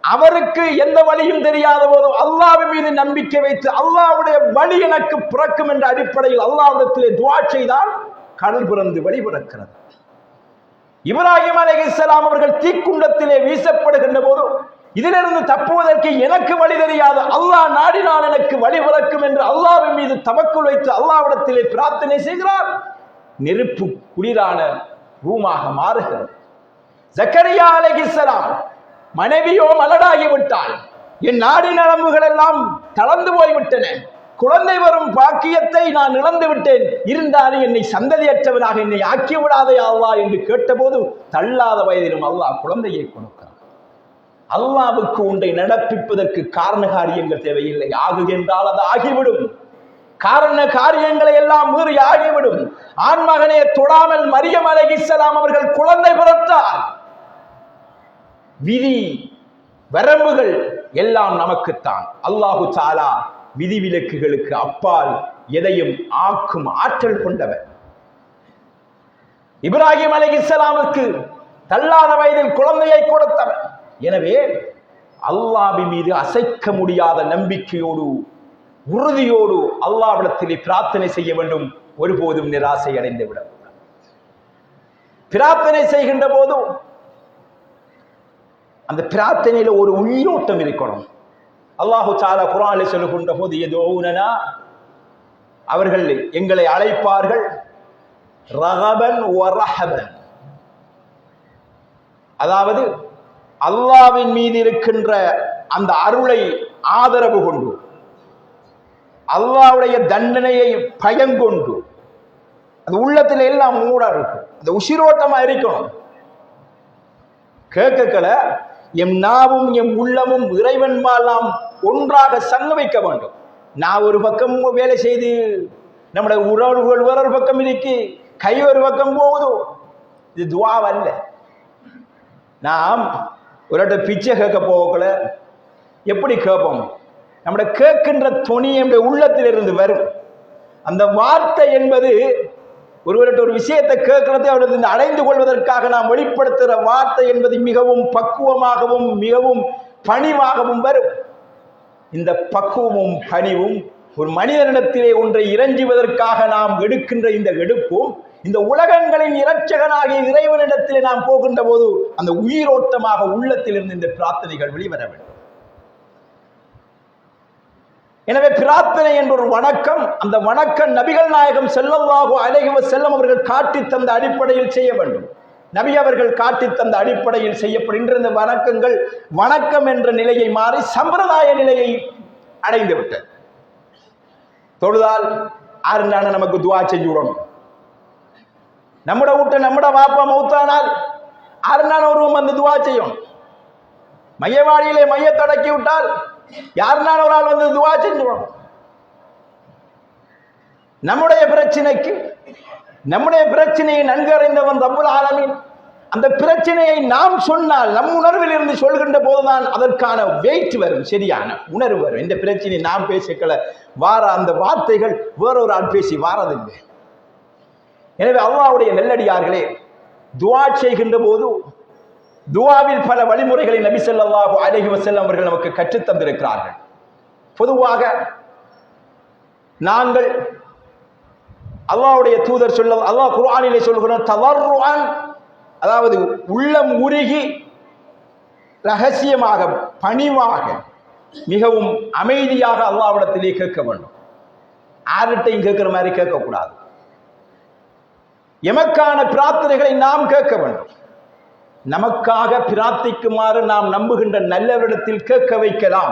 அவருக்கு எந்த வழியும் தெரியாத போது அல்லாஹ் மீது நம்பிக்கை வைத்து அல்லாஹ்வுடைய வழி எனக்கு பிறக்கும் என்ற அடிப்படையில் அல்லாஹ்விடத்திலே துஆ செய்தால் கடல் பிறந்து வழி பிறக்கிறது. இப்ராஹிம் அலைஹிஸ்ஸலாம் அவர்கள் தீக்குண்டத்திலே வீசப்படுகின்ற போது இதிலிருந்து தப்புவதற்கு எனக்கு வழி தெரியாது, அல்லாஹ் நாடினால் எனக்கு வழி பிறக்கும் என்று அல்லாஹ்வின் மீது தவக்குல் வைத்து அல்லாஹ்விடத்திலே பிரார்த்தனை செய்கிறார். நெருப்பு குளிரான ரூமாக மாறுகிறது. ஜக்கரியா அலைஹிஸ்ஸலாம் மனைவியோ மலடாகிவிட்டாள், என் நாடி நரம்புகள் எல்லாம் தளர்ந்து போய்விட்டன, குழந்தை வரும் பாக்கியத்தை நான் இழந்து விட்டேன், இருந்தாலும் என்னை சந்ததியற்றவனாக என்னை ஆக்கி விடாதே அல்லாஹ் என்று கேட்டபோது தள்ளாத வயதிலும் அல்லாஹ் குழந்தையை கொடுக்கிறார். அல்லாஹ்வுக்கு ஒன்றை நடப்பிப்பதற்கு காரண காரியங்கள் தேவையில்லை, ஆகுகின்றால் அது ஆகிவிடும். காரண காரியங்களை எல்லாம் மீறி ஆகிவிடும். ஆண்மகனே தொடாமல் மரியம் அலைஹிஸ்ஸலாம் அவர்கள் குழந்தை பிறந்தார். விதி வரம்புகள் எல்லாம் நமக்குத்தான். அல்லாஹு தஆலா விதிவிலக்குகளுக்கு அப்பால் எதையும் ஆக்கும் ஆற்றல் கொண்டவர். இப்ராஹிம் அலைஹிஸ்ஸலாமுக்கு தள்ளாத வயதில் குழந்தையை கொடுத்தவர். எனவே அல்லாஹ்வின் மீது அசைக்க முடியாத நம்பிக்கையோடு உறுதியோடு அல்லாஹ்விடத்திலே பிரார்த்தனை செய்ய வேண்டும். ஒருபோதும் நிராசை அடைந்து விட பிரார்த்தனை செய்கின்ற போது அந்த பிரார்த்தனையில ஒரு உயிரோட்டம் இருக்கணும். அல்லாஹு தஆலா குர்ஆனிலே சொல்லுகின்ற போது யதுஊனனா, அவர்கள் எங்களை அழைப்பார்கள், ரகபன் வ ரஹபன், அதாவது அல்லாஹ்வின் மீது இருக்கின்ற அந்த அருளை ஆதரவு கொண்டு, அல்லாஹ்வுடைய தண்டனையை பயங்கொண்டு, அது உள்ளத்தில் எல்லாம் மூட இருக்கும், அந்த உசிரோட்டமா இருக்கணும். கேட்கல எம் நாவும் எம் உள்ளமும் இறைவன்பால் நாம் ஒன்றாக சங்கமிக்க வேண்டும். நான் ஒரு பக்கம் வேலை செய்து நம்முடைய உறவுகள் வேறொரு பக்கம் இருக்கு, கை ஒரு பக்கம் போகுதோ, இது துஆவல்ல. நாம் ஒரு பிச்சை கேட்க போகல எப்படி கேட்போம்? நம்முடைய கேட்கின்ற துணி நம்முடைய உள்ளத்திலிருந்து வரும். அந்த வார்த்தை என்பது ஒருவர்கிட்ட ஒரு விஷயத்தை கேட்கறதை அவரது அடைந்து கொள்வதற்காக நாம் வெளிப்படுத்துகிற வார்த்தை என்பது மிகவும் பக்குவமாகவும் மிகவும் பணிவாகவும் வரும். இந்த பக்குவமும் பணிவும் ஒரு மனிதனிடத்திலே ஒன்றை இறைஞ்சுவதற்காக நாம் எடுக்கின்ற இந்த எடுப்பும், இந்த உலகங்களின் இரட்சகனாகிய இறைவனிடத்திலே நாம் போகின்ற போது அந்த உயிரோட்டமாக உள்ளத்திலிருந்து இந்த பிரார்த்தனைகள் வெளிவர வேண்டும். எனவே பிரார்த்தனை என்ற ஒரு வணக்கம், அந்த வணக்கம் நபிகள் நாயகம் ஸல்லல்லாஹு அலைஹி வஸல்லம் அவர்கள் காட்டி தந்த அடிப்படையில் செய்ய வேண்டும். நபி அவர்கள் காட்டி தந்த அடிப்படையில் செய்யப்படுகின்ற இந்த வணக்கங்கள் வணக்கம் என்ற நிலையை மாறி சம்பிரதாய நிலையை அடைந்து விட்டது. தொழுதால் ஆறுனான நமக்கு துஆ செஞ்சு விடணும். நம்மட வீட்டை நம்மட வாப்பா மௌத்தானால் ஆறுனான ஒருவன் வந்து துஆ செய்யும். மையவாடியிலே மையத்தடக்கி விட்டால் யாருனால ஒரு ஆள் வந்து துஆ செஞ்சுவோம். நம்முடைய பிரச்சனைக்கு நம்முடைய பிரச்சனையை நன்கு அறிந்தவன் ரப்புல் ஆலமீன். அந்த பிரச்சனையை நாம் சொன்னால் நம் உணர்வில் இருந்து சொல்கின்ற போதுதான் அதற்கான வெயிட் வரும், சரியான உணர்வு வரும். இந்த பிரச்சனை நாம் பேசிக்கல வார அந்த வார்த்தைகள் வேறொரு ஆள் பேசி வாரதில்லை. எனவே அல்லாஹ்வுடைய நெல்லடியார்களே, துஆ செய்கின்ற போது துஆவில் பல வழிமுறைகளை நபி ஸல்லல்லாஹு அலைஹி வஸல்லம் அவர்கள் நமக்கு கற்றுத் தந்திருக்கிறார்கள். பொதுவாக நாங்கள் அல்லாஹ்வுடைய தூதர் அல்லாஹ் குர்ஆனிலே சொல்கிறார், தவர்ருஅன், அதாவது உள்ளம் உருகி ரகசியமாக பணிவாக மிகவும் அமைதியாக அல்லாஹ்விடத்திலே கேட்க வேண்டும். யார்கிட்டையும் கேட்கிற மாதிரி கேட்கக்கூடாது. எமக்கான பிரார்த்தனைகளை நாம் கேட்க வேண்டும். நமக்காக பிரார்த்திக்குமாறு நாம் நம்புகின்ற நல்லவரிடத்தில் கேட்க வைக்கலாம்.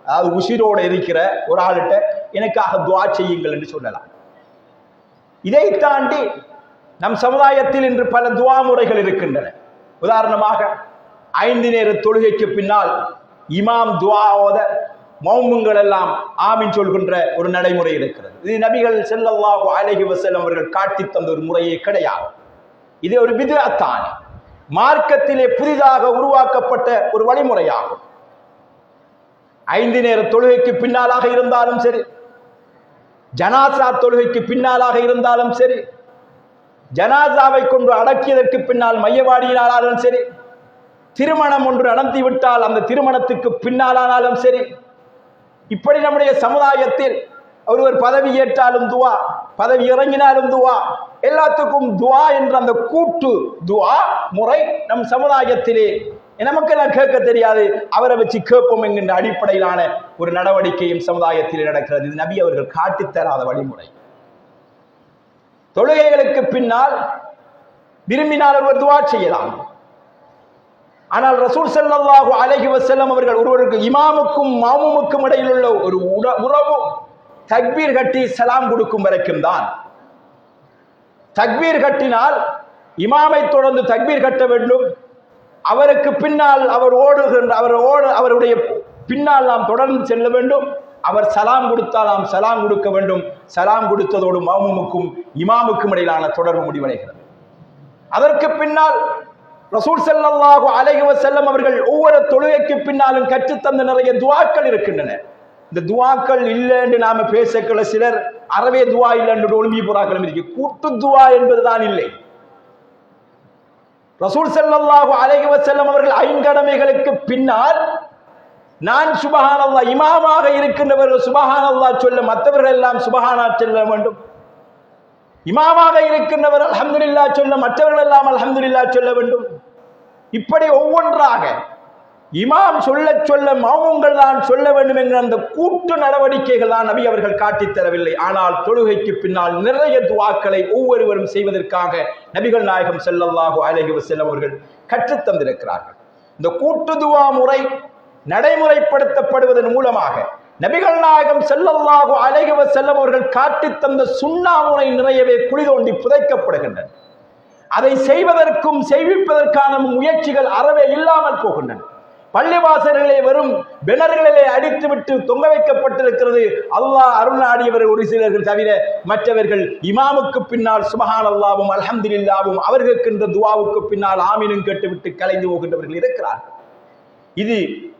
அதாவது உசிரோடு இருக்கிற ஒரு ஆளுகிட்ட எனக்காக துஆ செய்யுங்கள் என்று சொல்லலாம். இதை தாண்டி நம் சமுதாயத்தில் இன்று பல துஆ முறைகள் இருக்கின்றன. உதாரணமாக 5 நேர தொழுகைக்கு பின்னால் இமாம் துஆ ஓத மௌமுங்கள் எல்லாம் ஆமீன் சொல்கின்ற ஒரு நடைமுறை இருக்கிறது. இது நபிகள் ஸல்லல்லாஹு அலைஹி வஸல்லம் அவர்கள் காட்டி தந்த ஒரு முறையே கிடையாது. இது ஒரு பித்அத்தான், மார்க்கத்திலே புதிதாக உருவாக்கப்பட்ட ஒரு வழிமுறையாகும். 5 நேர தொழுகைக்கு பின்னாலாக இருந்தாலும் சரி, ஜனாசா தொழுகைக்கு பின்னாலாக இருந்தாலும் சரி, ஜனாசாவை கொண்டு அடக்கியதற்கு பின்னால் மையவாடியினாலும் சரி, திருமணம் ஒன்று நடத்திவிட்டால் அந்த திருமணத்துக்கு பின்னாலானாலும் சரி, இப்படி நம்முடைய சமுதாயத்தில் ஒருவர் பதவி ஏற்றாலும் துவா, பதவி இறங்கினாலும் துவா, எல்லாத்துக்கும் துவா என்ற அந்த கூட்டு துவா முறை நம் சமுதாயத்திலே நமக்கெல்லாம் கேட்க தெரியாது, அவரை வச்சு கேட்போம் என்கின்ற அடிப்படையிலான ஒரு நடவடிக்கையும் சமுதாயத்தில் நடக்கிறது. இது நபி அவர்கள் காட்டித்தராத வழிமுறை. தொழுகைகளுக்கு பின்னால் விரும்பினால் ஒருவர் துவா செய்யலாம். ஆனால் ரசூல் ஸல்லல்லாஹு அலைஹி வஸல்லம் அவர்கள் ஒருவருக்கு இமாமுக்கும் மாமுமுக்கும் இடையில் உள்ள ஒரு உறவு தக்பீர் கட்டி சலாம் கொடுக்கும் வரைக்கும் தான். தக்பீர் கட்டினால் இமாமை தொடர்ந்து தக்பீர் கட்ட வேண்டும். அவருக்கு பின்னால் அவருடைய பின்னால் நாம் தொடர்ந்து செல்ல வேண்டும். அவர் சலாம் கொடுத்தால் நாம் சலாம் கொடுக்க வேண்டும். சலாம் கொடுத்ததோடு மாமுமுக்கும் இமாமுக்கும் இடையிலான தொடர்பு முடிவடைகிறது. அதற்கு பின்னால் ரசூல் ஸல்லல்லாஹு அலைஹி வஸல்லம் அவர்கள் ஒவ்வொரு தொழுகைக்கு பின்னாலும் கற்றுத்தந்த நிறைய துஆக்கள் இருக்கின்றன. இந்த துஆக்கள் இல்லை என்று நாம பேசக்கல சிலர் அறவே துஆ இல்லை என்று ஒளிம்பி புறாக்களும் இருக்கு. கூட்டு துஆ என்பதுதான் இல்லை. ரசூல் ஸல்லல்லாஹு அலைஹி வஸல்லம் அவர்கள் ஐங்கடமைகளுக்கு பின்னால் நான் சுபஹானல்லாஹ் இமாமாக இருக்கின்றவர்கள் சுபஹானல்லாஹ் சொல்ல மற்றவர்கள் எல்லாம் சுபஹானா சொல்ல வேண்டும். இமாமாக இருக்கின்றவர் அல்ஹம்துலில்லாஹ் சொல்ல மற்றவர்கள் எல்லாம் அல்ஹம்துலில்லாஹ் சொல்ல வேண்டும். இப்படி ஒவ்வொன்றாக இமாம் சொல்ல சொல்ல மாமுங்கள் தான் சொல்ல வேண்டும் என்கிற அந்த கூட்டு நடவடிக்கைகள் தான் நபி அவர்கள் காட்டித் தரவில்லை. ஆனால் தொழுகைக்கு பின்னால் நிறைய துஆக்களை ஒவ்வொருவரும் செய்வதற்காக நபிகள் நாயகம் ஸல்லல்லாஹு அலைஹி வஸல்லம் அவர்கள் கற்றுத் தந்திருக்கிறார்கள். இந்த கூட்டு துஆ முறை நடைமுறைப்படுத்தப்படுவதன் மூலமாக நபிகள் நாயகம் ஸல்லல்லாஹு அலைஹி வஸல்லம் அவர்கள் காட்டித் தந்த சுன்னா முறை நிறையவே குழி தோண்டி புதைக்கப்படுகின்றன. அதை செய்வதற்கும் செய்விப்பதற்கான முயற்சிகள் அறவே இல்லாமல் போகின்றன. பள்ளிவாசல்களை வெறும் பிணர்களிலே அடித்துவிட்டு தொங்க வைக்கப்பட்டிருக்கிறது. அல்லாஹ் அருள்நாடியவர் ஒரு சிலர்கள் தவிர மற்றவர்கள் இமாமுக்கு பின்னால் சுப்ஹானல்லாஹ்வும் அல்ஹம்துலில்லாஹ்வும் அவர்களுக்கு துஆவுக்கு பின்னால் ஆமீனும் கேட்டுவிட்டு கலைந்து போகின்றவர்கள் இருக்கிறார்கள். இது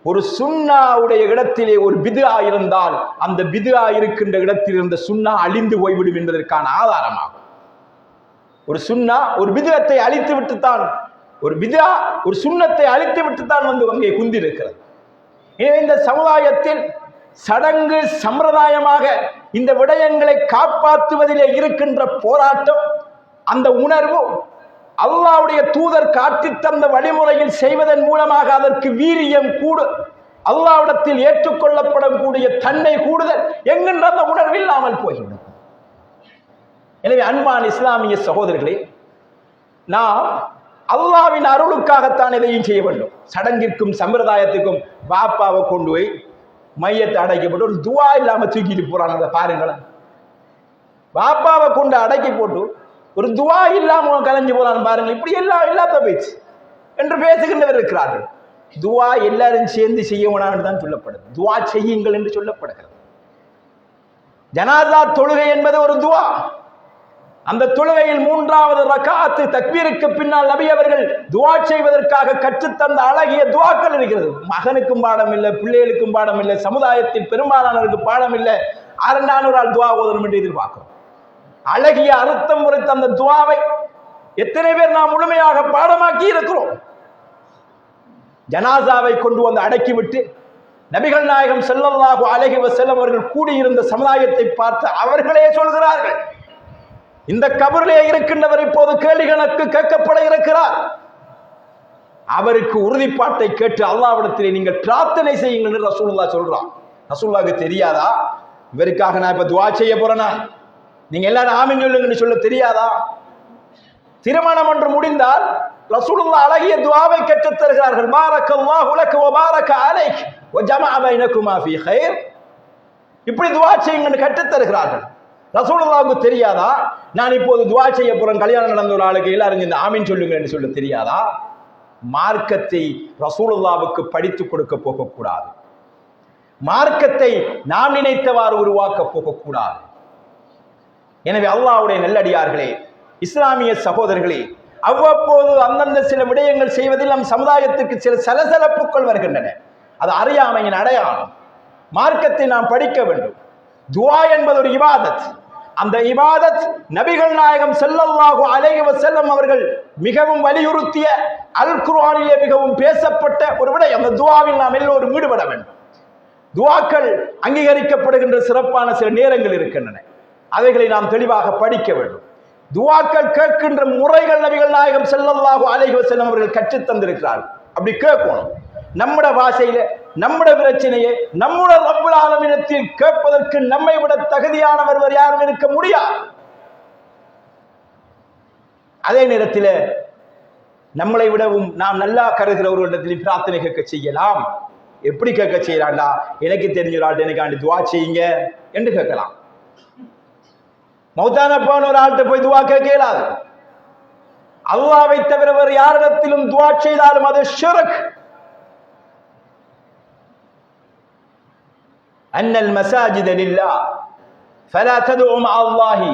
ஒரு சுன்னாவுடைய இடத்திலே ஒரு பித்ஆ இருந்தால் அந்த பித்ஆ இருக்கின்ற இடத்தில் இருந்த சுன்னா அழிந்து போய்விடும் என்பதற்கான ஆதாரமாகும். ஒரு சுன்னா ஒரு பித்அத்தை அழித்து விட்டுத்தான், ஒரு பித்ஆ ஒரு சுன்னத்தை அழித்து விட்டுத்தான் வந்து அங்கே குந்தி இருக்கிறது. இந்த சமுதாயத்தில் சடங்கு சம்பிரதாயமாக இந்த விடயங்களை காப்பாற்றுவதிலே இருக்கின்ற போராட்டம், அந்த உணர்வு அல்லாஹ்வுடைய தூதர் காட்டித் தந்த வழிமுறையில் செய்வதன் மூலமாக அதற்கு வீரியம் கூடு, அல்லாஹ்விடத்தில் ஏற்றுக்கொள்ளப்படக்கூடிய தன்மை கூடுதல் என்கின்ற அந்த உணர்வு இல்லாமல் போய்விடும். எனவே அன்பான இஸ்லாமிய சகோதரர்களே, நாம் அல்லாஹ்வின் அருளுக்காகத்தான் எதையும் செய்ய வேண்டும். சடங்கிற்கும் சம்பிரதாயத்துக்கும் பாப்பாவை கொண்டு போய் மையத்தை அடைக்கப்பட்டு ஒரு துவா இல்லாம தூக்கிட்டு போறாங்க பாருங்களேன். பாப்பாவை கொண்டு அடக்கி போட்டு ஒரு துவா இல்லாம கலைஞ்சு போறான்னு பாருங்க. இப்படி எல்லாம் இல்லாத பேச்சு என்று பேசுகின்றவர் இருக்கிறார்கள். துவா எல்லாரும் சேர்ந்து செய்யணும் தான் சொல்லப்படுது. துவா செய்யுங்கள் என்று சொல்லப்படுகிறது. ஜனாஸா தொழுகை என்பது ஒரு துவா. அந்த தொழுகையில் மூன்றாவது ரக்காத்து தக்பீருக்கு பின்னால் நபி அவர்கள் துவா செய்வதற்காக கற்றுத்தந்த அழகிய துவாக்கள் இருக்கிறது. மகனுக்கும் பாடம் இல்லை, பிள்ளைகளுக்கும் பாடம் இல்லை, சமுதாயத்தில் பெரும்பாலானவருக்கு பாடம் இல்லை. 600 ஆள் துவா ஓதணும் என்று எதிர்பார்க்கிறோம். அழகிய அர்த்தம் குறித்த அந்த துவாவை எத்தனை பேர் நாம் முழுமையாக பாடமாக்கி இருக்கிறோம்? ஜனாசாவை கொண்டு வந்து அடக்கிவிட்டு நபிகள் நாயகம் ஸல்லல்லாஹு அலைஹி வஸல்லம் அவர்கள் கூடியிருந்த சமுதாயத்தை பார்த்து அவர்களே சொல்கிறார்கள், இந்த கபரிலே இருக்கின்றவர் இப்போது கேள்வி கணக்கு கேட்கப்பட இருக்கிறார். அவருக்கு உறுதிப்பாட்டை கேட்டு அல்லாஹ்விடத்திலே நீங்கள் பிரார்த்தனை செய்யுங்கள் என்று ரசூலுல்லாஹ் சொல்றான். ரசூலுல்லாஹ்வுக்கு தெரியாதா இவருக்காக நான் இப்ப துஆ செய்ய போறேனா? நீங்க எல்லாரும் ஆமீன் சொல்லுங்கன்னு சொல்ல தெரியாதா? திருமணம் ஒன்று முடிந்தால் ரசூலுல்லாஹ் அழகிய துஆவை கற்றுத் தருகிறார்கள். பாரக்கல்லாஹு லக வ பாரக அலைக் வ ஜமஅ பைனகுமா ஃபீ கைர். இப்படி துஆ செய்யுங்கன்னு கற்றுத் தருகிறார்கள். ரசூலுல்லாஹ்வுக்கு தெரியாதா நான் இப்போது துஆ செய்ய போறேன், கல்யாணம் நடந்த ஒரு ஆளுக்கு எல்லாரும் இந்த ஆமீன் சொல்லுங்க என்று சொல்ல தெரியாதா? மார்க்கத்தை ரசூலுல்லாஹ்வுக்கு படித்துக் கொடுக்க போகக்கூடாது. மார்க்கத்தை நாம் நினைத்தவாறு உருவாக்க போகக்கூடாது. எனவே அல்லாஹ்வுடைய நல்லடியார்களே, இஸ்லாமிய சகோதரர்களே, அவ்வப்போது அந்தந்த சில விடயங்கள் செய்வதில் நம் சமுதாயத்திற்கு சில சலசலப்புகள் வருகின்றன. அது அறியாமையின் அடையாளம். மார்க்கத்தை நாம் படிக்க வேண்டும். துஆ என்பது ஒரு இபாதத். அந்த இபாதத் நபிகள் நாயகம் ஸல்லல்லாஹு அலைஹி வஸல்லம் அவர்கள் மிகவும் வலியுறுத்திய அல் குர்ஆனிலே மிகவும் பேசப்பட்ட ஒரு விடயம். அந்த துஆவில் நாம் எல்லோரும் ஈடுபட வேண்டும். துஆக்கள் அங்கீகரிக்கப்படுகின்ற சிறப்பான சில நேரங்கள் இருக்கின்றன. அவைகளை நாம் தெளிவாக படிக்க வேண்டும். துஆக்கள் கேட்கின்ற முறைகள் நபிகள் நாயகம் ஸல்லல்லாஹு அலைஹி வஸல்லம் அவர்கள் கற்றுத் தந்திருக்கிறார்கள். அப்படி கேட்கணும். நம்முடைய பாஷையில நம்முடைய பிரச்சனையை நம்முடைய ரப்பல் ஆலமீனிடத்தில் கேட்பதற்கு நம்மை விட தகுதியானவர் வேறு யாரும் இருக்க முடியாது. அதே நேரத்தில் நம்மளை விடவும் நாம் நல்லா கருதுகிறவர்களிடத்தில் பிரார்த்தனை கேட்க செய்யலாம். எப்படி கேட்க செய்யலாம்டா? எனக்கு தெரிஞ்ச ஒரு ஆள்கிட்ட எனக்காண்டி துவா செய்யுங்க என்று கேட்கலாம். மௌத்தான போன ஒரு ஆள்கிட்ட போய் துவா கேட்க இயலாது. அல்லாஹ்வை தவிர வேறு யாரிடத்திலும் துவா செய்தாலும் அது ஷிர்க். அன்னல் மசாஜித லில்லாஹ் ஃபலா ததுஉ மஅல்லாஹி,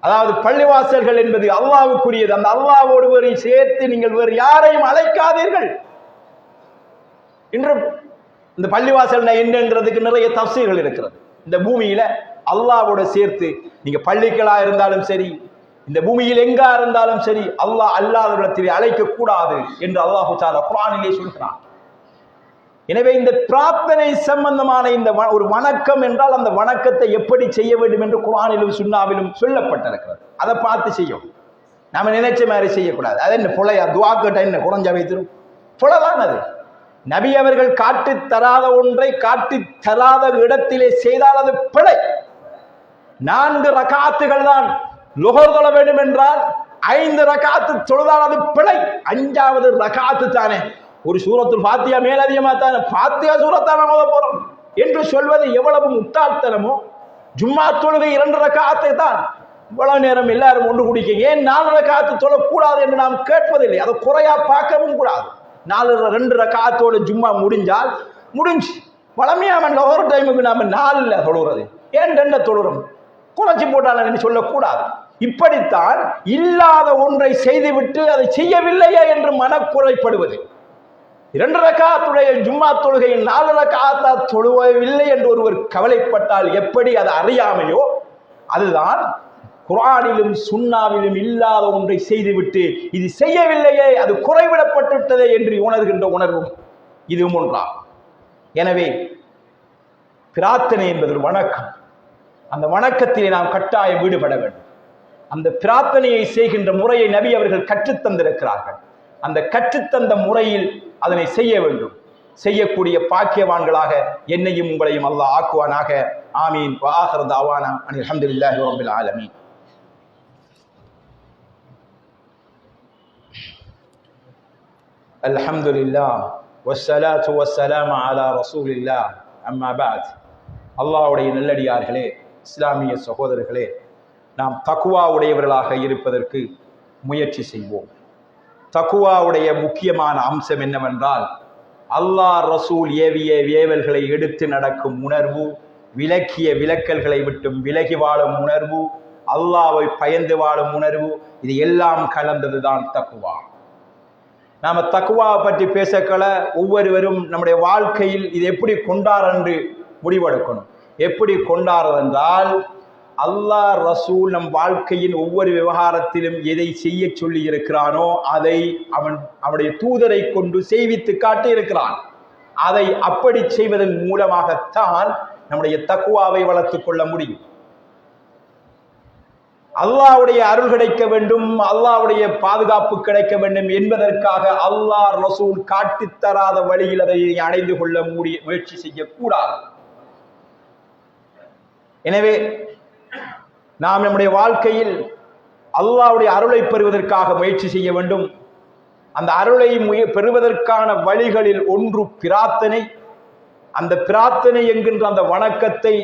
அதாவது பள்ளிவாசல்கள் என்பது அல்லாஹ்வுக்குரியது. அந்த அல்லாஹ்வோடு வேறு சேர்த்து நீங்கள் வேறு யாரையும் அழைக்காதீர்கள். இன்று இந்த பள்ளிவாசல் என்னன்றதுக்கு நிறைய தஃசீர்கள் இருக்கிறது. இந்த பூமியில அல்லாஹ்வோடு சேர்த்து நீங்க பள்ளிகளா இருந்தாலும் சரி, இந்த பூமியில் எங்கா இருந்தாலும் சரி, அல்லாஹ் அல்லாதவரிடத்தில் அழைக்க கூடாது என்று அல்லாஹு தஆலா குர்ஆனிலே சொல்கிறான். எனவே இந்த பிரார்த்தனை சம்பந்தமான இந்த ஒரு வணக்கம் என்றால் அந்த வணக்கத்தை எப்படி செய்ய வேண்டும் என்று குர்ஆனிலும் சுன்னாவிலும் சொல்லப்பட்டிருக்கிறது. அதை பார்த்து செய்யும். நாம நினைச்ச மாதிரி செய்யக்கூடாது. அது என்ன புலையா? துஆ கேட்டா என்ன குறைஞ்ச வைத்திரும்? புலதான் அது. நபி அவர்கள் காட்டி தராத ஒன்றை காட்டி தராத இடத்திலே செய்தால் அது பிழை. 4 ரகாத்துகள் தான் லுஹர் தொழ வேண்டும் என்றால் 5 ரகாத்து தொழுதால் அது பிழை. 5வது ரகாத்து தானே ஒரு சூரத்துல் ஃபாத்தியா மேலதிகமா தானே ஃபாத்தியா சூரத்தான ஓத போறோம் என்று சொல்வது எவ்வளவு முட்டாள்தனமோ. ஜும்மா தொழுகை 2 ரகாத்தை தான். இவ்வளவு நேரம் எல்லாரும் ஒன்று குடிக்கீங்க, ஏன் 4 ரகாத்து தொழக்கூடாது என்று நாம் கேட்பதில்லை. அதை குறையா பார்க்கவும் கூடாது. 2 ரகாத்தோட ஜும்மா முடிஞ்சால் முடிஞ்சு. வளமையாமன் ஒரு டைமுக்கு நாம 4 தொழுகிறது, ஏன் 2 தொழுறோம்? குறைச்சி போட்டால் சொல்லக்கூடாது. இப்படித்தான் இல்லாத ஒன்றை செய்துவிட்டு அதை செய்யவில்லையே என்று மனக்குறைப்படுவது. 2 ரகாத்துடைய ஜும்மா தொழுகையில் 4 ரகாத்தா தொழுவவில்லை என்று ஒருவர் கவலைப்பட்டால் எப்படி அது அறியாமையோ, அதுதான் குர்ஆனிலும் சுன்னாவிலும் இல்லாத ஒன்றை செய்துவிட்டு இது செய்யவில்லையே, அது குறைவிடப்பட்டுவிட்டதே என்று உணர்கின்ற உணர்வும் இதுவும் ஒன்றாகும். எனவே பிரார்த்தனை என்பது ஒரு வணக்கம். அந்த வணக்கத்திலே நாம் கட்டாயம் ஈடுபட வேண்டும். அந்த பிரார்த்தனையை செய்கின்ற முறையை நபி அவர்கள் கற்றுத்தந்திருக்கிறார்கள். அந்த கற்றுத்தந்த முறையில் அதனை செய்ய வேண்டும். செய்யக்கூடிய பாக்கியவான்களாக என்னையும் உங்களையும் அல்லாஹ் ஆக்குவானாக. ஆமீன். வ ஆகிரு தஅவானா அனில் ஹம்துலில்லாஹி ரப்பில் ஆலமீன். அல்ஹம்துலில்லாஹ் வஸ்ஸலாத்து வஸ்ஸலாமு அலா ரசூலில்லாஹ். அம்மா பஅத். அல்லாஹ்வுடைய நல்லடியார்களே, இஸ்லாமிய சகோதரர்களே, நாம் தக்வா உடையவர்களாக இருப்பதற்கு முயற்சி செய்வோம். தக்வாவுடைய முக்கியமான அம்சம் என்னவென்றால் அல்லாஹ் ரசூல் ஏவிய ஏவல்களை எடுத்து நடக்கும் உணர்வு, விலக்கிய விலக்கல்களை விட்டும் விலகி வாழும் உணர்வு, அல்லாஹ்வை பயந்து வாழும் உணர்வு, இது எல்லாம் கலந்ததுதான் தக்வா. நாம தக்வாவை பற்றி பேசக்கல ஒவ்வொருவரும் நம்முடைய வாழ்க்கையில் இது எப்படி கொண்டார் என்று முடிவெடுக்கணும். எப்படி கொண்டாடுறதென்றால் அல்லாஹ் ரசூல் நம் வாழ்க்கையின் ஒவ்வொரு விவகாரத்திலும் எதை செய்ய சொல்லி இருக்கிறானோ அதை அவனுடைய தூதரை கொண்டு செய்வித்து காட்டி இருக்கிறான். அதை அப்படி செய்வதன் மூலமாகத்தான் நம்முடைய தக்வாவை வளர்த்துக் கொள்ள முடியும். அல்லாஹ்வுடைய அருள் கிடைக்க வேண்டும், அல்லாஹ்வுடைய பாதுகாப்பு கிடைக்க வேண்டும் என்பதற்காக அல்லாஹ் ரசூல் காட்டித் தராத வழியில் அதை அடைந்து கொள்ள முயற்சி செய்யக்கூடாது. எனவே நாம் நம்முடைய வாழ்க்கையில் அல்லாஹ்வுடைய அருளை பெறுவதற்காக முயற்சி செய்ய வேண்டும். அந்த அருளை பெறுவதற்கான வழிகளில் ஒன்று பிரார்த்தனை. அந்த பிரார்த்தனை என்கின்ற அந்த வணக்கத்தை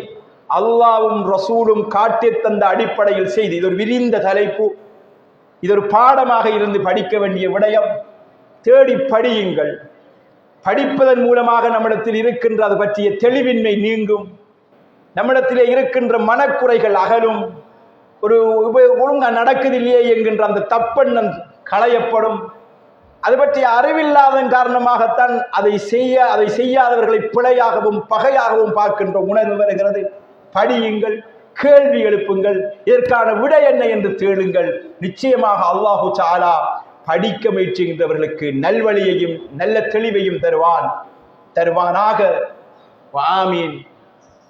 அல்லாஹ்வும் ரசூலும் காட்டி தந்த அடிப்படையில் செய்து, இது ஒரு விரிந்த தலைப்பு, இது ஒரு பாடமாக இருந்து படிக்க வேண்டிய விடயம். தேடி படியுங்கள். படிப்பதன் மூலமாக நம்மிடத்தில் இருக்கின்ற அது பற்றிய தெளிவின்மை நீங்கும், நம்மிடத்திலே இருக்கின்ற மனக்குறைகள் அகலும், ஒரு ஒழுங்கா நடக்குது இல்லையே என்கின்ற அந்த தப்பெண்ணம் களையப்படும். அது பற்றிய அறிவில்லாதன் காரணமாகத்தான் அதை செய்யாதவர்களை பிழையாகவும் பகையாகவும் பார்க்கின்ற உணர்வு வருகிறது. படியுங்கள், கேள்வி எழுப்புங்கள், இதற்கான விடை என்ன என்று தேடுங்கள். நிச்சயமாக அல்லாஹு தஆலா படிக்க முயற்சிக்கின்றவர்களுக்கு நல்வழியையும் நல்ல தெளிவையும் தருவானாக. وآمين.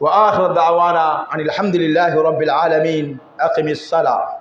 وآخر دعوانا أن الحمد لله رب العالمين. أقم الصلاة.